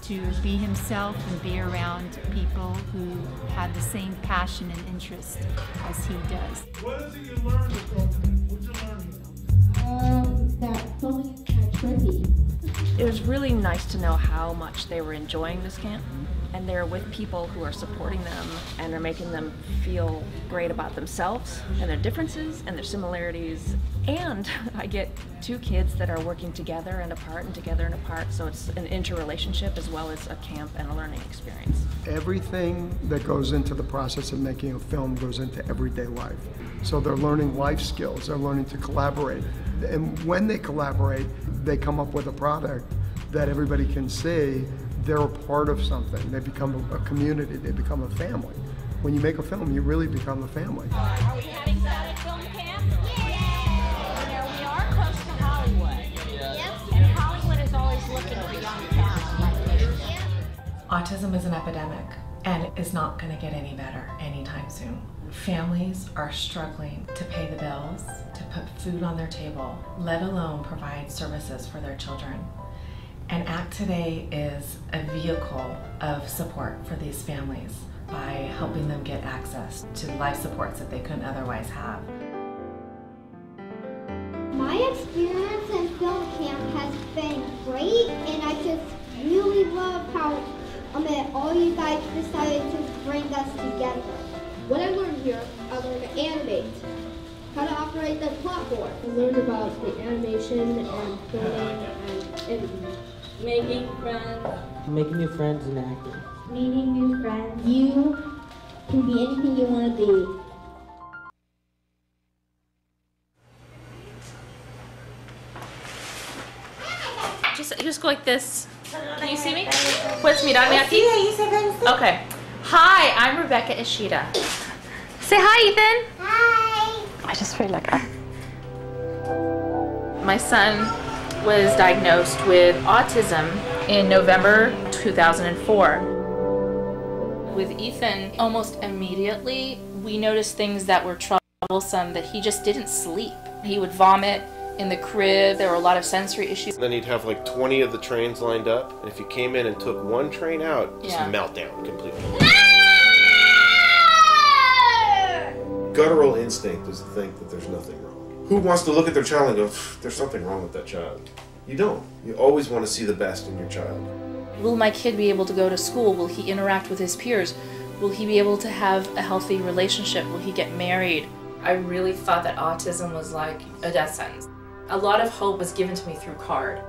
to be himself and be around people who have the same passion and interest as he does. What is it you learned with Ultimate? What did you learn? That filming is kind of tricky. It was really nice to know how much they were enjoying this camp, and they're with people who are supporting them and are making them feel great about themselves and their differences and their similarities. And I get two kids that are working together and apart and together and apart, so it's an interrelationship as well as a camp and a learning experience. Everything that goes into the process of making a film goes into everyday life. So they're learning life skills, they're learning to collaborate. And when they collaborate, they come up with a product that everybody can see they're a part of something. They become a community, they become a family. When you make a film, you really become a family. Are we having fun at film camp? Yeah! There we are close to Hollywood. Yep. And Hollywood is always looking for young talent like this. Yep. Autism is an epidemic, and it is not going to get any better anytime soon. Families are struggling to pay the bills, to put food on their table, let alone provide services for their children. And ACT Today is a vehicle of support for these families by helping them get access to life supports that they couldn't otherwise have. My experience in film camp has been great, and I just really love how all you guys decided to bring us together. What I learned here, I learned to animate, how to operate the platform. I learned about the animation and filming and making friends. Making new friends and acting. Meeting new friends. You can be anything you want to be. Just go like this. Can you see me? Puedes mirarme aquí? Okay. Hi, I'm Rebecca Ishida. Say hi, Ethan. Hi. I just feel like my son was diagnosed with autism in November 2004. With Ethan, almost immediately, we noticed things that were troublesome, that he just didn't sleep. He would vomit in the crib. There were a lot of sensory issues. Then he'd have like 20 of the trains lined up, and if you came in and took one train out, just meltdown completely. Guttural instinct is to think that there's nothing wrong. Who wants to look at their child and go, there's something wrong with that child? You don't. You always want to see the best in your child. Will my kid be able to go to school? Will he interact with his peers? Will he be able to have a healthy relationship? Will he get married? I really thought that autism was like a death sentence. A lot of hope was given to me through CARD.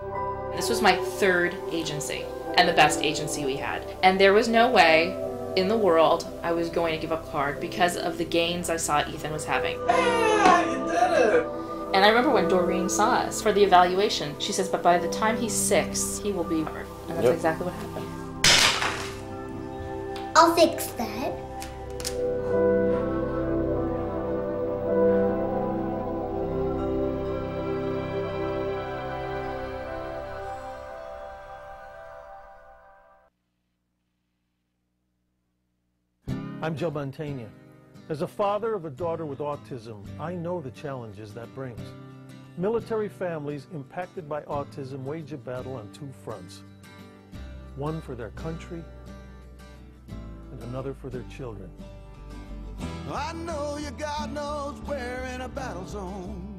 This was my third agency and the best agency we had. And there was no way in the world I was going to give up CARD because of the gains I saw Ethan was having. Yeah, you did it! And I remember when Doreen saw us for the evaluation, she says, but by the time he's 6, he will be covered. And that's exactly what happened. I'll fix that. I'm Joe Montaigne. As a father of a daughter with autism, I know the challenges that brings. Military families impacted by autism wage a battle on two fronts. One for their country, and another for their children. I know your God knows we're in a battle zone.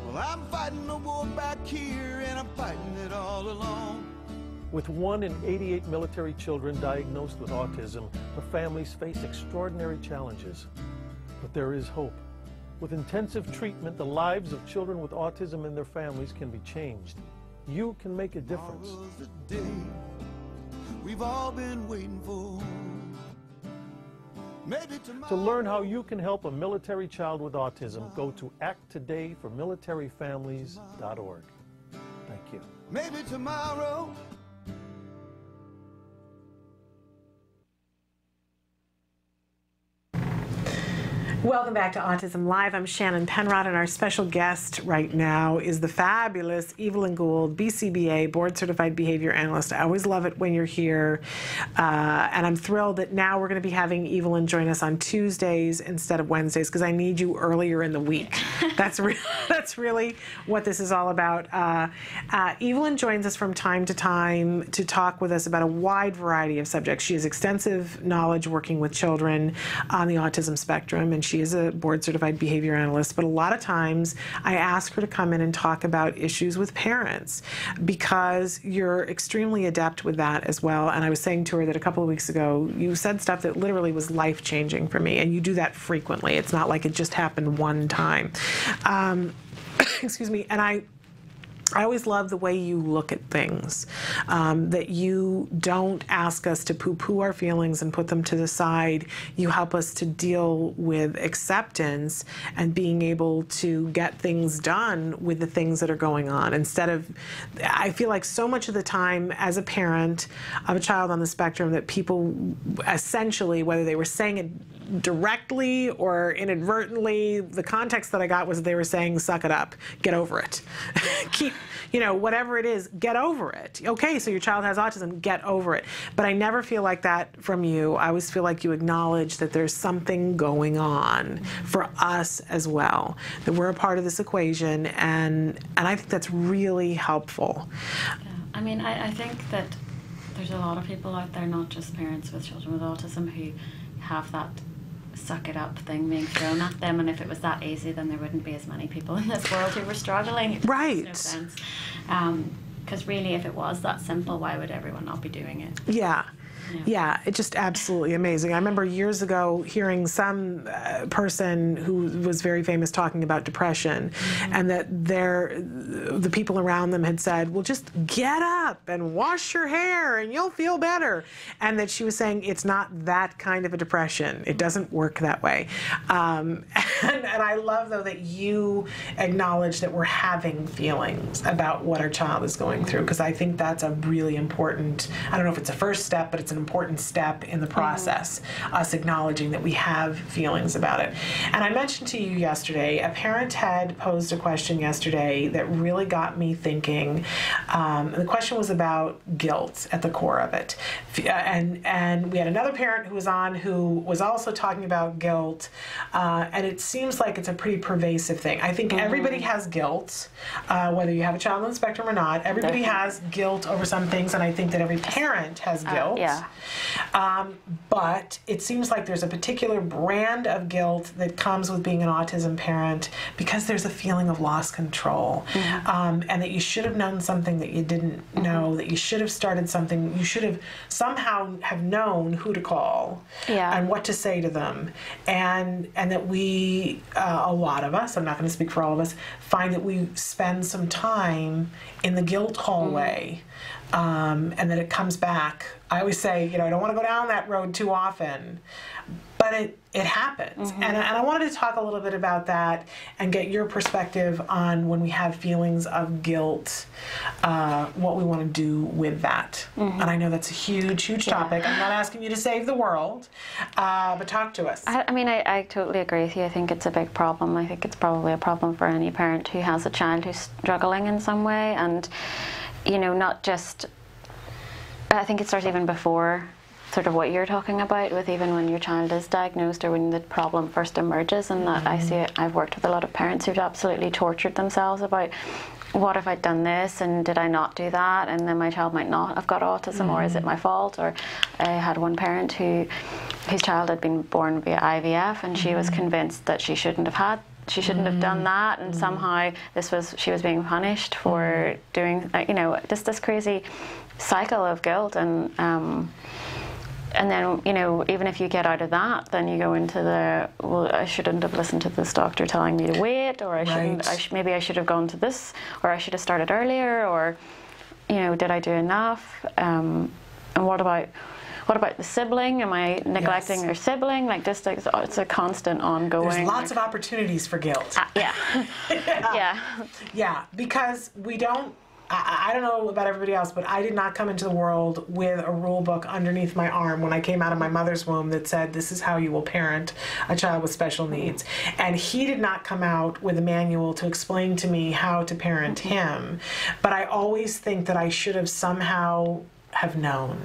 Well, I'm fighting the war back here, and I'm fighting it all alone. With 1 in 88 military children diagnosed with autism, the families face extraordinary challenges. But there is hope. With intensive treatment, the lives of children with autism and their families can be changed. You can make a difference. We've all been waiting for. Maybe tomorrow. To learn how you can help a military child with autism, go to acttodayformilitaryfamilies.org. Thank you. Maybe tomorrow. Welcome back to Autism Live. I'm Shannon Penrod, and our special guest right now is the fabulous Evelyn Gould, BCBA, Board Certified Behavior Analyst. I always love it when you're here, and I'm thrilled that now we're going to be having Evelyn join us on Tuesdays instead of Wednesdays, because I need you earlier in the week. That's really what this is all about. Evelyn joins us from time to time to talk with us about a wide variety of subjects. She has extensive knowledge working with children on the autism spectrum, and she is a board-certified behavior analyst, but a lot of times I ask her to come in and talk about issues with parents because you're extremely adept with that as well. And I was saying to her that a couple of weeks ago, you said stuff that literally was life-changing for me, and you do that frequently. It's not like it just happened one time. Excuse me, and I always love the way you look at things, that you don't ask us to poo-poo our feelings and put them to the side. You help us to deal with acceptance and being able to get things done with the things that are going on. Instead of, I feel like so much of the time as a parent of a child on the spectrum that people essentially, whether they were saying it directly or inadvertently, the context that I got was they were saying, suck it up, get over it. Keep, you know, whatever it is, get over it. Okay, so your child has autism, get over it. But I never feel like that from you. I always feel like you acknowledge that there's something going on for us as well, that we're a part of this equation, and I think that's really helpful. Yeah. I mean, I think that there's a lot of people out there, not just parents with children with autism, who have that suck it up thing being thrown at them, and if it was that easy, then there wouldn't be as many people in this world who were struggling. It right. makes no sense. Because really, if it was that simple, why would everyone not be doing it? Yeah. Yeah, it's just absolutely amazing. I remember years ago hearing some person who was very famous talking about depression, and that the people around them had said, well, just get up and wash your hair and you'll feel better. And that she was saying it's not that kind of a depression. It doesn't work that way. And I love, though, that you acknowledge that we're having feelings about what our child is going through, because I think that's a really important, I don't know if it's a first step, but it's an important step in the process, us acknowledging that we have feelings about it. And I mentioned to you yesterday, a parent had posed a question yesterday that really got me thinking. The question was about guilt at the core of it. And we had another parent who was on who was also talking about guilt, and it seems like it's a pretty pervasive thing. I think everybody has guilt, whether you have a child on the spectrum or not. Everybody has guilt over some things, and I think that every parent has guilt. But it seems like there's a particular brand of guilt that comes with being an autism parent because there's a feeling of lost control, and that you should have known something that you didn't know, that you should have started something, you should have somehow have known who to call and what to say to them, and that we, a lot of us, I'm not going to speak for all of us, find that we spend some time in the guilt hallway, and that it comes back. I always say, you know, I don't want to go down that road too often, but it happens. And I wanted to talk a little bit about that and get your perspective on when we have feelings of guilt, what we want to do with that. And I know that's a huge, huge topic. I'm not asking you to save the world, but talk to us. I mean, I totally agree with you. I think it's a big problem. I think it's probably a problem for any parent who has a child who's struggling in some way. And, you know, not just, I think it starts even before sort of what you're talking about, with even when your child is diagnosed or when the problem first emerges. And that I see it, I've worked with a lot of parents who've absolutely tortured themselves about, what if I'd done this and did I not do that, and then my child might not have got autism, or is it my fault? Or I had one parent whose child had been born via IVF, and she was convinced that she shouldn't have done that, and somehow she was being punished for doing, you know, just this crazy cycle of guilt. And then, you know, even if you get out of that, then you go into well, I shouldn't have listened to this doctor telling me to wait, or maybe I should have gone to this, or I should have started earlier, or, you know, did I do enough? And what about the sibling? Am I neglecting their sibling? Like, just like, it's a constant ongoing. There's lots of opportunities for guilt. Yeah, because we don't. I don't know about everybody else, but I did not come into the world with a rule book underneath my arm when I came out of my mother's womb that said, this is how you will parent a child with special needs. And he did not come out with a manual to explain to me how to parent him. But I always think that I should have somehow have known.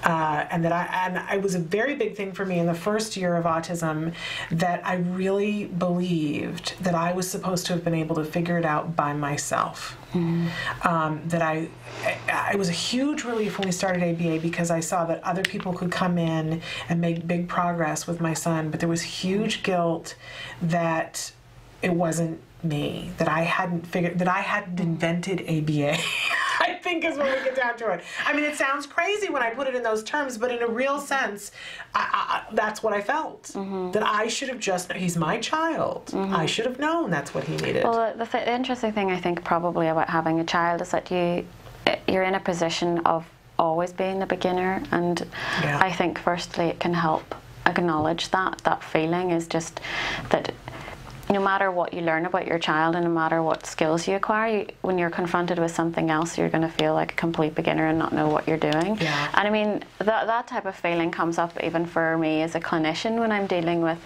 And it was a very big thing for me in the first year of autism, that I really believed that I was supposed to have been able to figure it out by myself. That it was a huge relief when we started ABA, because I saw that other people could come in and make big progress with my son, but there was huge guilt that it wasn't me, that I hadn't invented ABA. I think is when we get down to it. I mean, it sounds crazy when I put it in those terms, but in a real sense, that's what I felt. That I should have he's my child. I should have known that's what he needed. Well, the interesting thing I think probably about having a child is that you're in a position of always being a beginner, and I think firstly it can help acknowledge that feeling is just that no matter what you learn about your child and no matter what skills you acquire, when you're confronted with something else, you're going to feel like a complete beginner and not know what you're doing. And I mean, that type of feeling comes up even for me as a clinician when I'm dealing with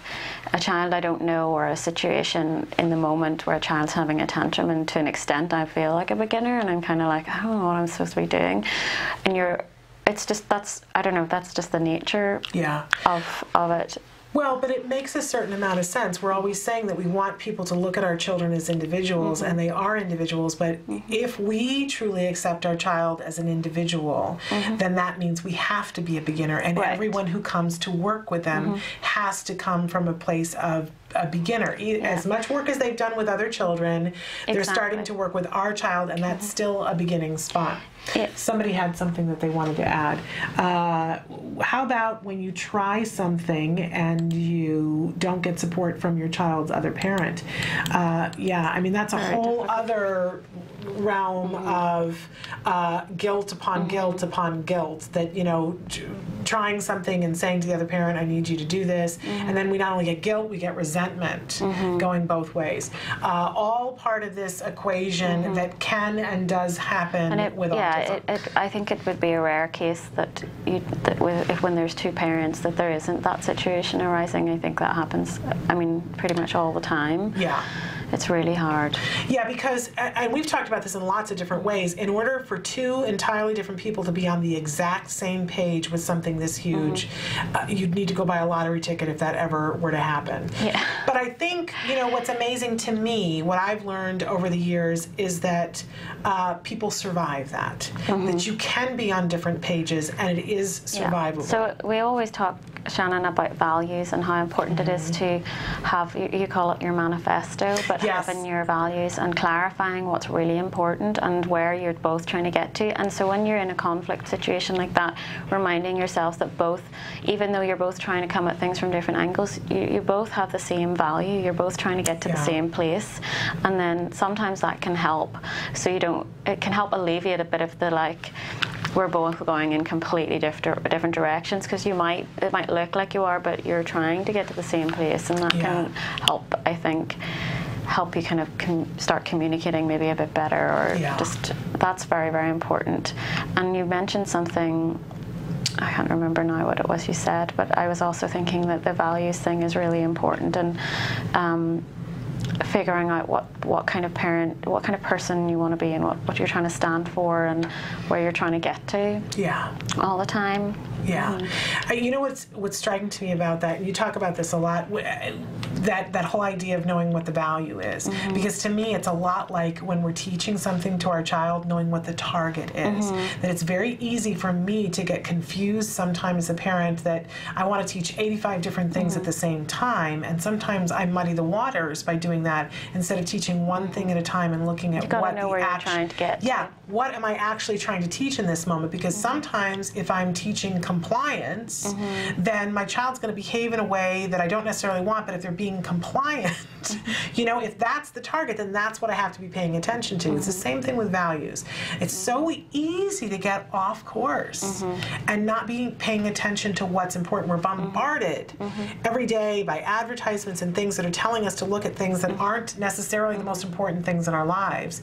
a child I don't know, or a situation in the moment where a child's having a tantrum, and to an extent I feel like a beginner, and I'm kind of like, I don't know what I'm supposed to be doing. And it's just, I don't know, that's just the nature of it. Well, but it makes a certain amount of sense. We're always saying that we want people to look at our children as individuals, and they are individuals, but if we truly accept our child as an individual, then that means we have to be a beginner, and everyone who comes to work with them has to come from a place of a beginner. As much work as they've done with other children, they're starting to work with our child, and that's still a beginning spot. Somebody had something that they wanted to add. How about when you try something and you don't get support from your child's other parent? I mean, that's a whole other realm of guilt upon guilt upon guilt, that, you know, trying something and saying to the other parent, I need you to do this, and then we not only get guilt, we get resentment going both ways. All part of this equation that can and does happen with autism. I think it would be a rare case that when there's two parents that there isn't that situation arising. I think that happens, I mean, pretty much all the time. It's really hard. Yeah, because, and we've talked about this in lots of different ways, in order for two entirely different people to be on the exact same page with something this huge, you'd need to go buy a lottery ticket if that ever were to happen. But I think, you know, what's amazing to me, what I've learned over the years, is that people survive that. That you can be on different pages, and it is survivable. So we always talk, Shannon, about values and how important it is to have, you call it your manifesto, but having your values and clarifying what's really important and where you're both trying to get to. And so when you're in a conflict situation like that, reminding yourselves that both, even though you're both trying to come at things from different angles, you both have the same value, you're both trying to get to the same place. And then sometimes that can help, so you don't, it can help alleviate a bit of the, like, we're both going in completely different directions, because it might look like you are, but you're trying to get to the same place, and that can help, I think, help you kind of start communicating maybe a bit better, or just, that's very, very important. And you mentioned something, I can't remember now what it was you said, but I was also thinking that the values thing is really important, and figuring out what kind of parent, what kind of person you want to be, and what you're trying to stand for, and where you're trying to get to all the time. You know what's striking to me about that, and you talk about this a lot, that whole idea of knowing what the value is. Because to me, it's a lot like when we're teaching something to our child, knowing what the target is. That it's very easy for me to get confused sometimes as a parent, that I want to teach 85 different things at the same time, and sometimes I muddy the waters by doing that, instead of teaching one thing at a time and looking at what you're trying to get to. What am I actually trying to teach in this moment? Because sometimes if I'm teaching compliance, then my child's going to behave in a way that I don't necessarily want, but if they're being compliant, you know, if that's the target, then that's what I have to be paying attention to. It's the same thing with values. It's so easy to get off course and not paying attention to what's important. We're bombarded every day by advertisements and things that are telling us to look at things that aren't necessarily the most important things in our lives.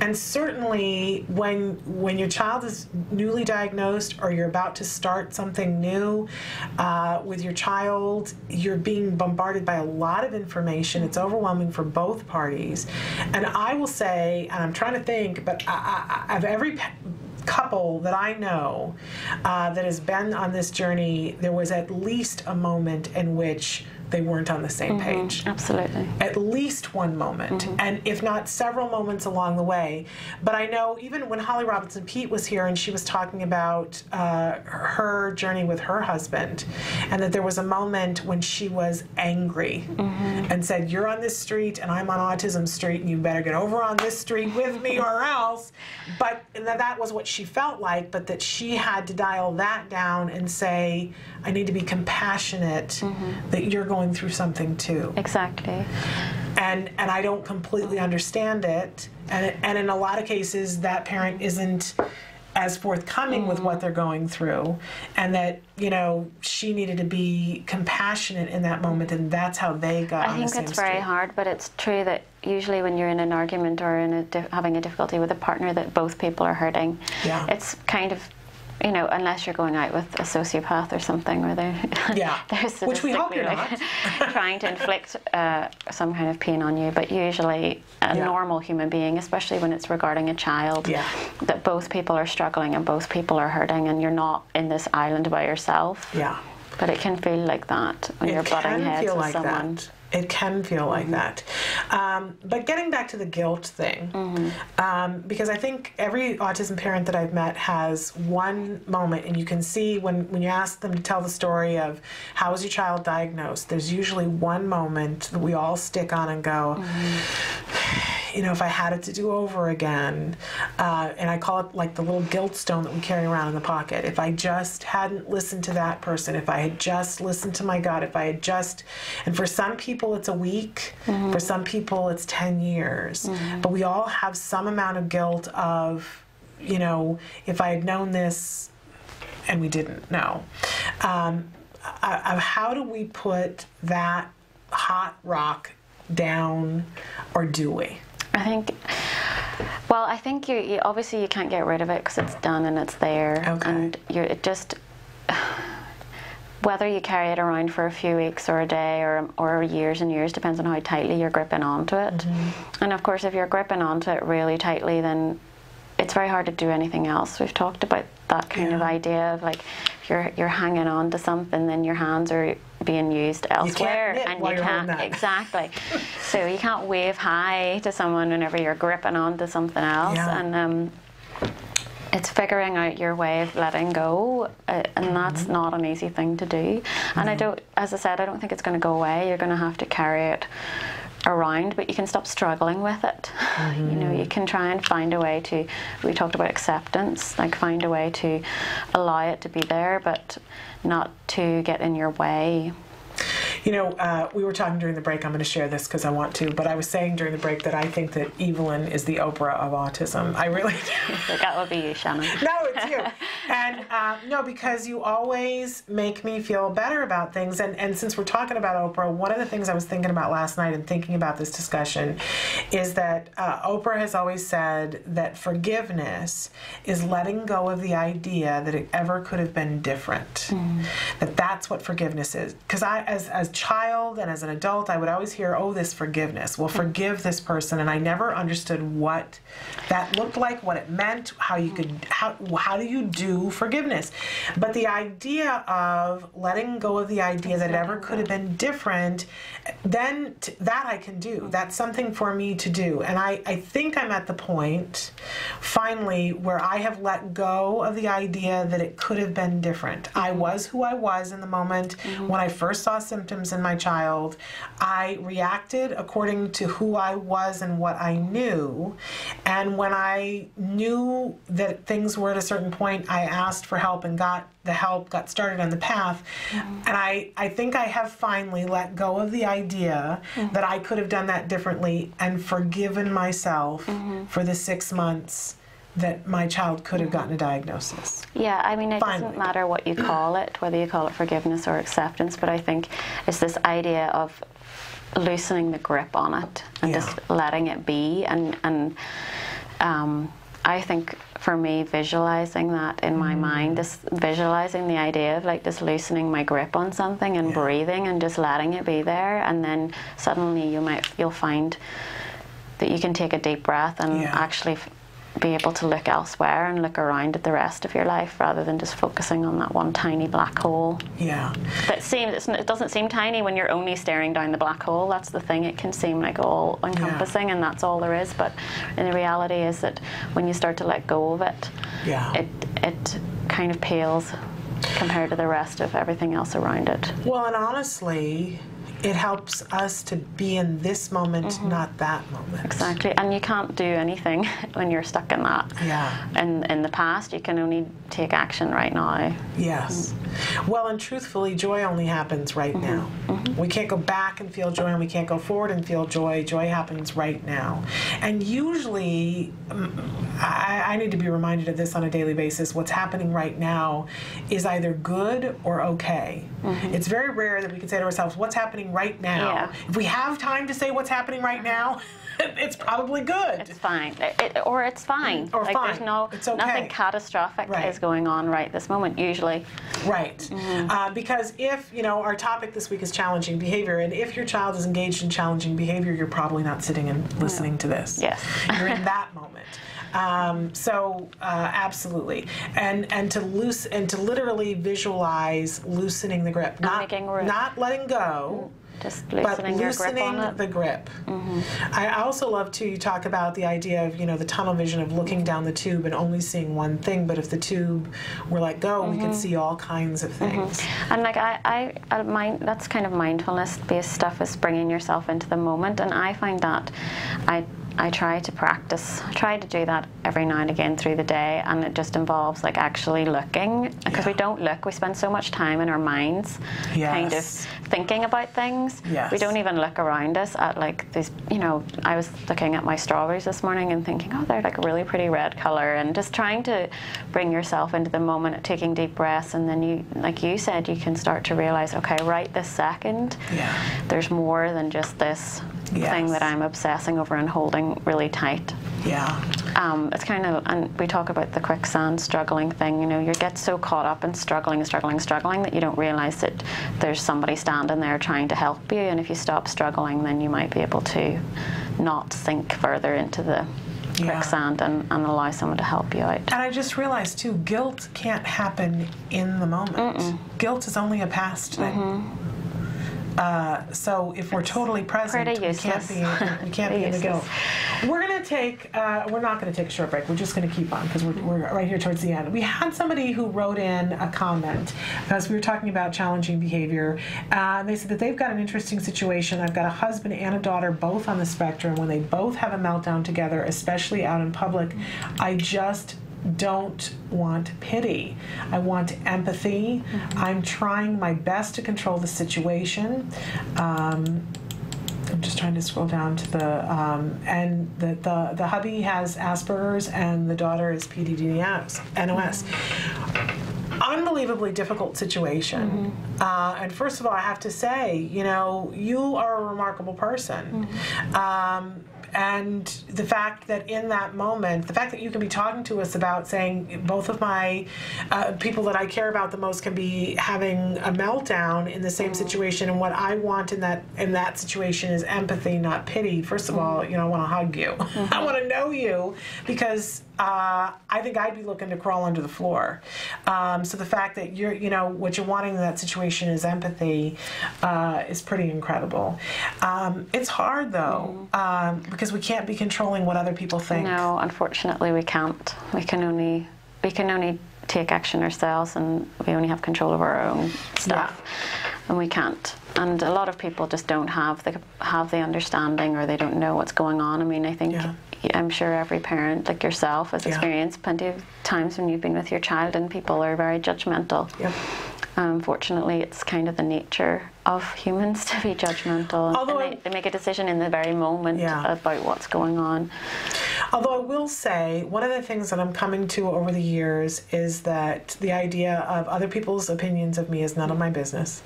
And certainly when your child is newly diagnosed, or you're about to start something new with your child, you're being bombarded by a lot of information. It's overwhelming for both parties. And I will say, and I'm trying to think, but of every couple that I know that has been on this journey, there was at least a moment in which they weren't on the same page. Absolutely. At least one moment, and if not several moments along the way. But I know even when Holly Robinson Peete was here and she was talking about her journey with her husband, and that there was a moment when she was angry and said, "You're on this street and I'm on Autism Street and you better get over on this street with me or else." But that was what she felt like, but that she had to dial that down and say, "I need to be compassionate that you're going through something too." Exactly. And I don't completely understand it. And in a lot of cases, that parent isn't as forthcoming with what they're going through, and that, you know, she needed to be compassionate in that moment, and that's how they got on the same street. I think it's very hard, but it's true that usually when you're in an argument or in having a difficulty with a partner, that both people are hurting. Yeah. It's kind of, you know, unless you're going out with a sociopath or something, where they're which we hope you're not trying to inflict some kind of pain on you. But usually a normal human being, especially when it's regarding a child, that both people are struggling and both people are hurting, and you're not in this island by yourself. Yeah. But it can feel like that when you're butting heads with someone. It can feel like that. But getting back to the guilt thing, because I think every autism parent that I've met has one moment, and you can see when you ask them to tell the story of how was your child diagnosed, there's usually one moment that we all stick on and go, you know, if I had it to do over again, and I call it like the little guilt stone that we carry around in the pocket. If I just hadn't listened to that person, if I had just listened to my gut, if I had just, and for some people it's a week, for some people it's 10 years, but we all have some amount of guilt of, you know, if I had known this and we didn't know. How do we put that hot rock down, or do we? I think you obviously you can't get rid of it because it's done and it's there, and it just, whether you carry it around for a few weeks or a day or years and years, depends on how tightly you're gripping onto it. And of course, if you're gripping onto it really tightly, then it's very hard to do anything else. We've talked about that kind of idea of, like, if you're hanging on to something, then your hands are being used elsewhere, and you can't exactly. So you can't wave hi to someone whenever you're gripping onto something else, and it's figuring out your way of letting go, and that's not an easy thing to do. And as I said, I don't think it's going to go away. You're going to have to carry it around, but you can stop struggling with it. You know, you can try and find a way to, we talked about acceptance, like find a way to allow it to be there, but not to get in your way. You know, we were talking during the break, I'm going to share this because I want to, but I was saying during the break that I think that Evelyn is the Oprah of autism. I really do. That would be you, Shannon. No, it's you. And no, because you always make me feel better about things. And since we're talking about Oprah, one of the things I was thinking about last night and thinking about this discussion is that Oprah has always said that forgiveness is letting go of the idea that it ever could have been different. That that's what forgiveness is. Because as a child and as an adult, I would always hear, oh, this forgiveness. Well, forgive this person. And I never understood what that looked like, what it meant, how do you do forgiveness? But the idea of letting go of the idea that it ever could have been different, then that I can do. That's something for me to do. And I think I'm at the point, finally, where I have let go of the idea that it could have been different. I was who I was in the moment when I first saw symptoms in my child. I reacted according to who I was and what I knew. And when I knew that things were at a certain point, I asked for help and got the help, got started on the path. And I think I have finally let go of the idea that I could have done that differently and forgiven myself for the 6 months that my child could have gotten a diagnosis. Yeah, I mean, it doesn't matter what you call it, whether you call it forgiveness or acceptance, but I think it's this idea of loosening the grip on it and just letting it be. And I think for me, visualizing that in my mind, just visualizing the idea of like just loosening my grip on something and breathing and just letting it be there, and then suddenly you'll find that you can take a deep breath and actually be able to look elsewhere and look around at the rest of your life rather than just focusing on that one tiny black hole. Yeah. It doesn't seem tiny when you're only staring down the black hole. That's the thing. It can seem like all encompassing, and that's all there is. But in the reality is that when you start to let go of it, it kind of pales compared to the rest of everything else around it. Well, and honestly, it helps us to be in this moment, not that moment. Exactly, and you can't do anything when you're stuck in that. Yeah. And in the past, you can only take action right now. Yes. Well, and truthfully, joy only happens right now. We can't go back and feel joy, and we can't go forward and feel joy. Joy happens right now. And usually, I need to be reminded of this on a daily basis. What's happening right now is either good or okay. It's very rare that we can say to ourselves, what's happening right now? Yeah. If we have time to say what's happening right now, it's probably good. It's fine. Or it's fine. Or like fine. There's nothing catastrophic is going on right this moment, usually. Right. Because if, our topic this week is challenging behavior, and if your child is engaged in challenging behavior, you're probably not sitting and listening to this. Yes. You're in that moment. Absolutely. And to literally visualize loosening the grip. Not letting go. Just loosening your grip on it. The grip. I also love too, you talk about the idea of, the tunnel vision of looking down the tube and only seeing one thing, but if the tube were let go, we could see all kinds of things. And like that's kind of mindfulness-based stuff, is bringing yourself into the moment, and I find that I try to do that every now and again through the day, and it just involves like actually looking, because we don't look. We spend so much time in our minds kind of thinking about things. We don't even look around us at like these, I was looking at my strawberries this morning and thinking, oh, they're like a really pretty red color, and just trying to bring yourself into the moment, taking deep breaths, and then you, like you said, you can start to realize, okay, right this second, there's more than just this thing that I'm obsessing over and holding really tight. It's kind of, and we talk about the quicksand struggling thing, you get so caught up in struggling that you don't realize that there's somebody standing there trying to help you, and if you stop struggling, then you might be able to not sink further into the quicksand and allow someone to help you out. And I just realized too, guilt can't happen in the moment. Guilt is only a past thing. So if we're totally present, we can't be in the guilt. We're going to take, we're not going to take a short break. We're just going to keep on because we're right here towards the end. We had somebody who wrote in a comment because we were talking about challenging behavior. They said that they've got an interesting situation. I've got a husband and a daughter both on the spectrum. When they both have a meltdown together, especially out in public, I just don't want pity. I want empathy. I'm trying my best to control the situation. I'm just trying to scroll down to the and the hubby has Asperger's and the daughter is PDD-NOS. Unbelievably difficult situation. And first of all, I have to say, you are a remarkable person. And the fact that in that moment, the fact that you can be talking to us about saying both of my people that I care about the most can be having a meltdown in the same situation, and what I want in that situation is empathy, not pity. First of all, I want to hug you. I want to know you, because I think I'd be looking to crawl under the floor. So the fact that what you're wanting in that situation is empathy is pretty incredible. It's hard though, because we can't be controlling what other people think. No, unfortunately we can't. We can only take action ourselves, and we only have control over our own stuff. And we can't. And a lot of people just don't have the understanding, or they don't know what's going on. I mean, I think I'm sure every parent like yourself has experienced plenty of times when you've been with your child and people are very judgmental. Unfortunately, it's kind of the nature of humans to be judgmental. And they make a decision in the very moment about what's going on. Although I will say, one of the things that I'm coming to over the years is that the idea of other people's opinions of me is none of my business.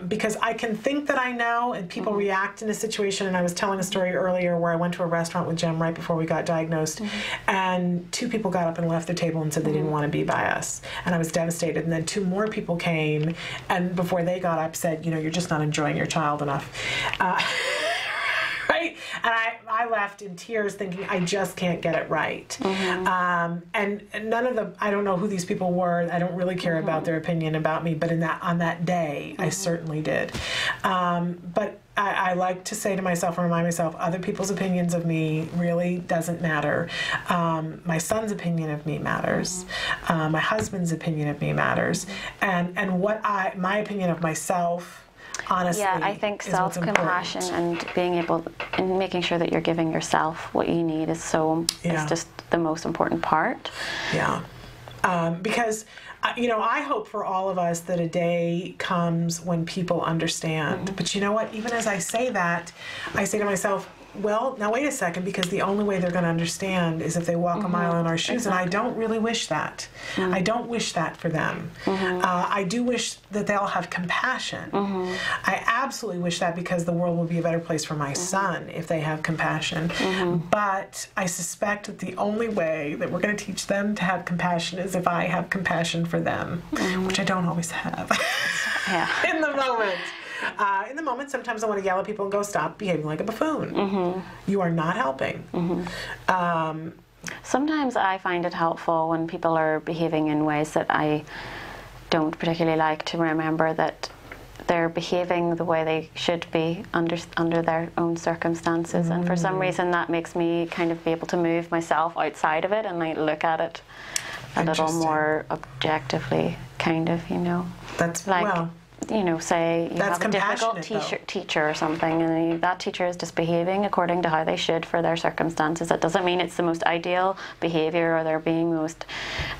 Because I can think that I know, and people react in a situation, and I was telling a story earlier where I went to a restaurant with Jem right before we got diagnosed, and 2 people got up and left the table and said they didn't want to be by us. And I was devastated. And then 2 more people came, and before they got up said, you're just not enjoying your child enough. Right? I left in tears thinking, I just can't get it right. And none of the, I don't know who these people were. I don't really care about their opinion about me, but on that day, I certainly did. But I like to say to myself and remind myself, other people's opinions of me really doesn't matter. My son's opinion of me matters. My husband's opinion of me matters. And my opinion of myself, honestly, yeah, I think self-compassion and being able and making sure that you're giving yourself what you need is just the most important part. Yeah, because I hope for all of us that a day comes when people understand. But you know what? Even as I say that, I say to myself, well, now wait a second, because the only way they're going to understand is if they walk a mile in our shoes, and I don't really wish that. I don't wish that for them. I do wish that they'll have compassion. I absolutely wish that, because the world will be a better place for my son if they have compassion. But I suspect that the only way that we're going to teach them to have compassion is if I have compassion for them, which I don't always have in the moment. In the moment, sometimes I want to yell at people and go, stop behaving like a buffoon. You are not helping. Sometimes I find it helpful when people are behaving in ways that I don't particularly like, to remember that they're behaving the way they should be under their own circumstances. And for some reason that makes me kind of be able to move myself outside of it and like look at it a little more objectively, kind of, That's like, well, say you have a difficult teacher or something, and that teacher is just behaving according to how they should for their circumstances. That doesn't mean it's the most ideal behavior or they're being most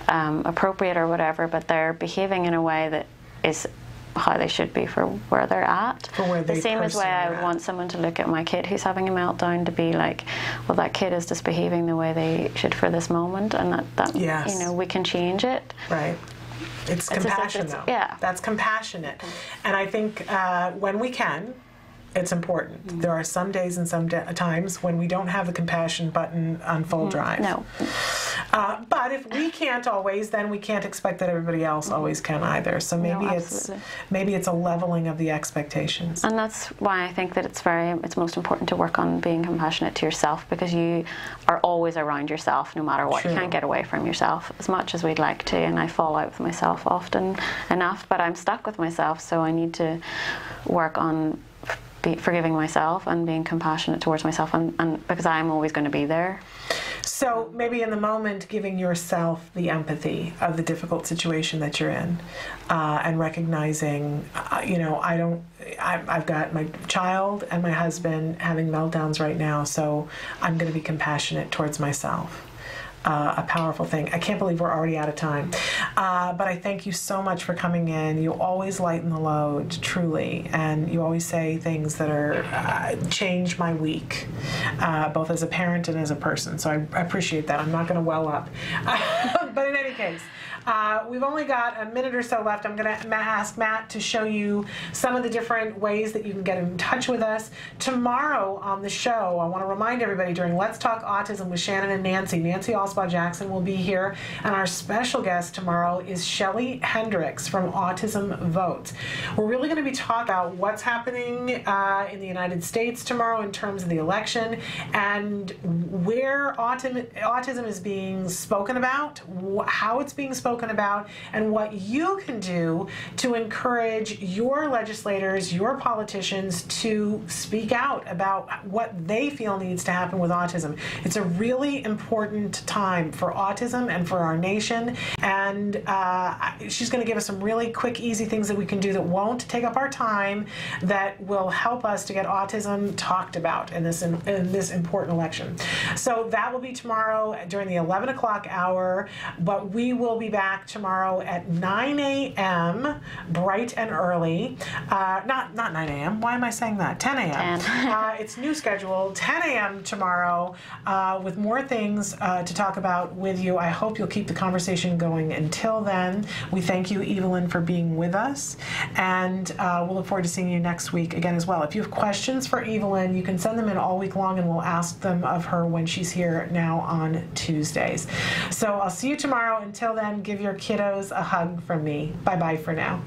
appropriate or whatever, but they're behaving in a way that is how they should be for where they're at. The same as way I would want someone to look at my kid who's having a meltdown to be like, well, that kid is just behaving the way they should for this moment, and that we can change it. Right. It's compassion, though. Yeah. That's compassionate. And I think when we can, it's important. There are some days and some times when we don't have the compassion button on full drive. No. But if we can't always, then we can't expect that everybody else always can either. So maybe it's a leveling of the expectations. And that's why I think that it's most important to work on being compassionate to yourself, because you are always around yourself no matter what. True. You can't get away from yourself as much as we'd like to, and I fall out with myself often enough, but I'm stuck with myself, so I need to work on forgiving myself and being compassionate towards myself, and because I'm always going to be there. So maybe in the moment, giving yourself the empathy of the difficult situation that you're in, and recognizing, I've got my child and my husband having meltdowns right now, so I'm going to be compassionate towards myself. A powerful thing. I can't believe we're already out of time. But I thank you so much for coming in. You always lighten the load, truly, and you always say things that are change my week, both as a parent and as a person. So I appreciate that. I'm not going to well up. But in any case, we've only got a minute or so left. I'm going to ask Matt to show you some of the different ways that you can get in touch with us. Tomorrow on the show, I want to remind everybody, during Let's Talk Autism with Shannon and Nancy Alspaugh-Jackson will be here, and our special guest tomorrow is Shelley Hendricks from Autism Votes. We're really going to be talking about what's happening in the United States tomorrow in terms of the election, and where autism is being spoken about, how it's being spoken about, and what you can do to encourage your legislators, your politicians to speak out about what they feel needs to happen with autism. It's a really important time for autism and for our nation, and she's going to give us some really quick, easy things that we can do that won't take up our time, that will help us to get autism talked about in this important election. So that will be tomorrow during the 11 o'clock hour, but we will be back tomorrow at 9 a.m. bright and early. Not 9 a.m. Why am I saying that? 10 a.m. It's new schedule, 10 a.m. tomorrow, with more things to talk about with you. I hope you'll keep the conversation going until then. We thank you, Evelyn, for being with us, and we'll look forward to seeing you next week again as well. If you have questions for Evelyn, you can send them in all week long, and we'll ask them of her when she's here now on Tuesdays. So I'll see you tomorrow. Until then, give your kiddos a hug from me. Bye-bye for now.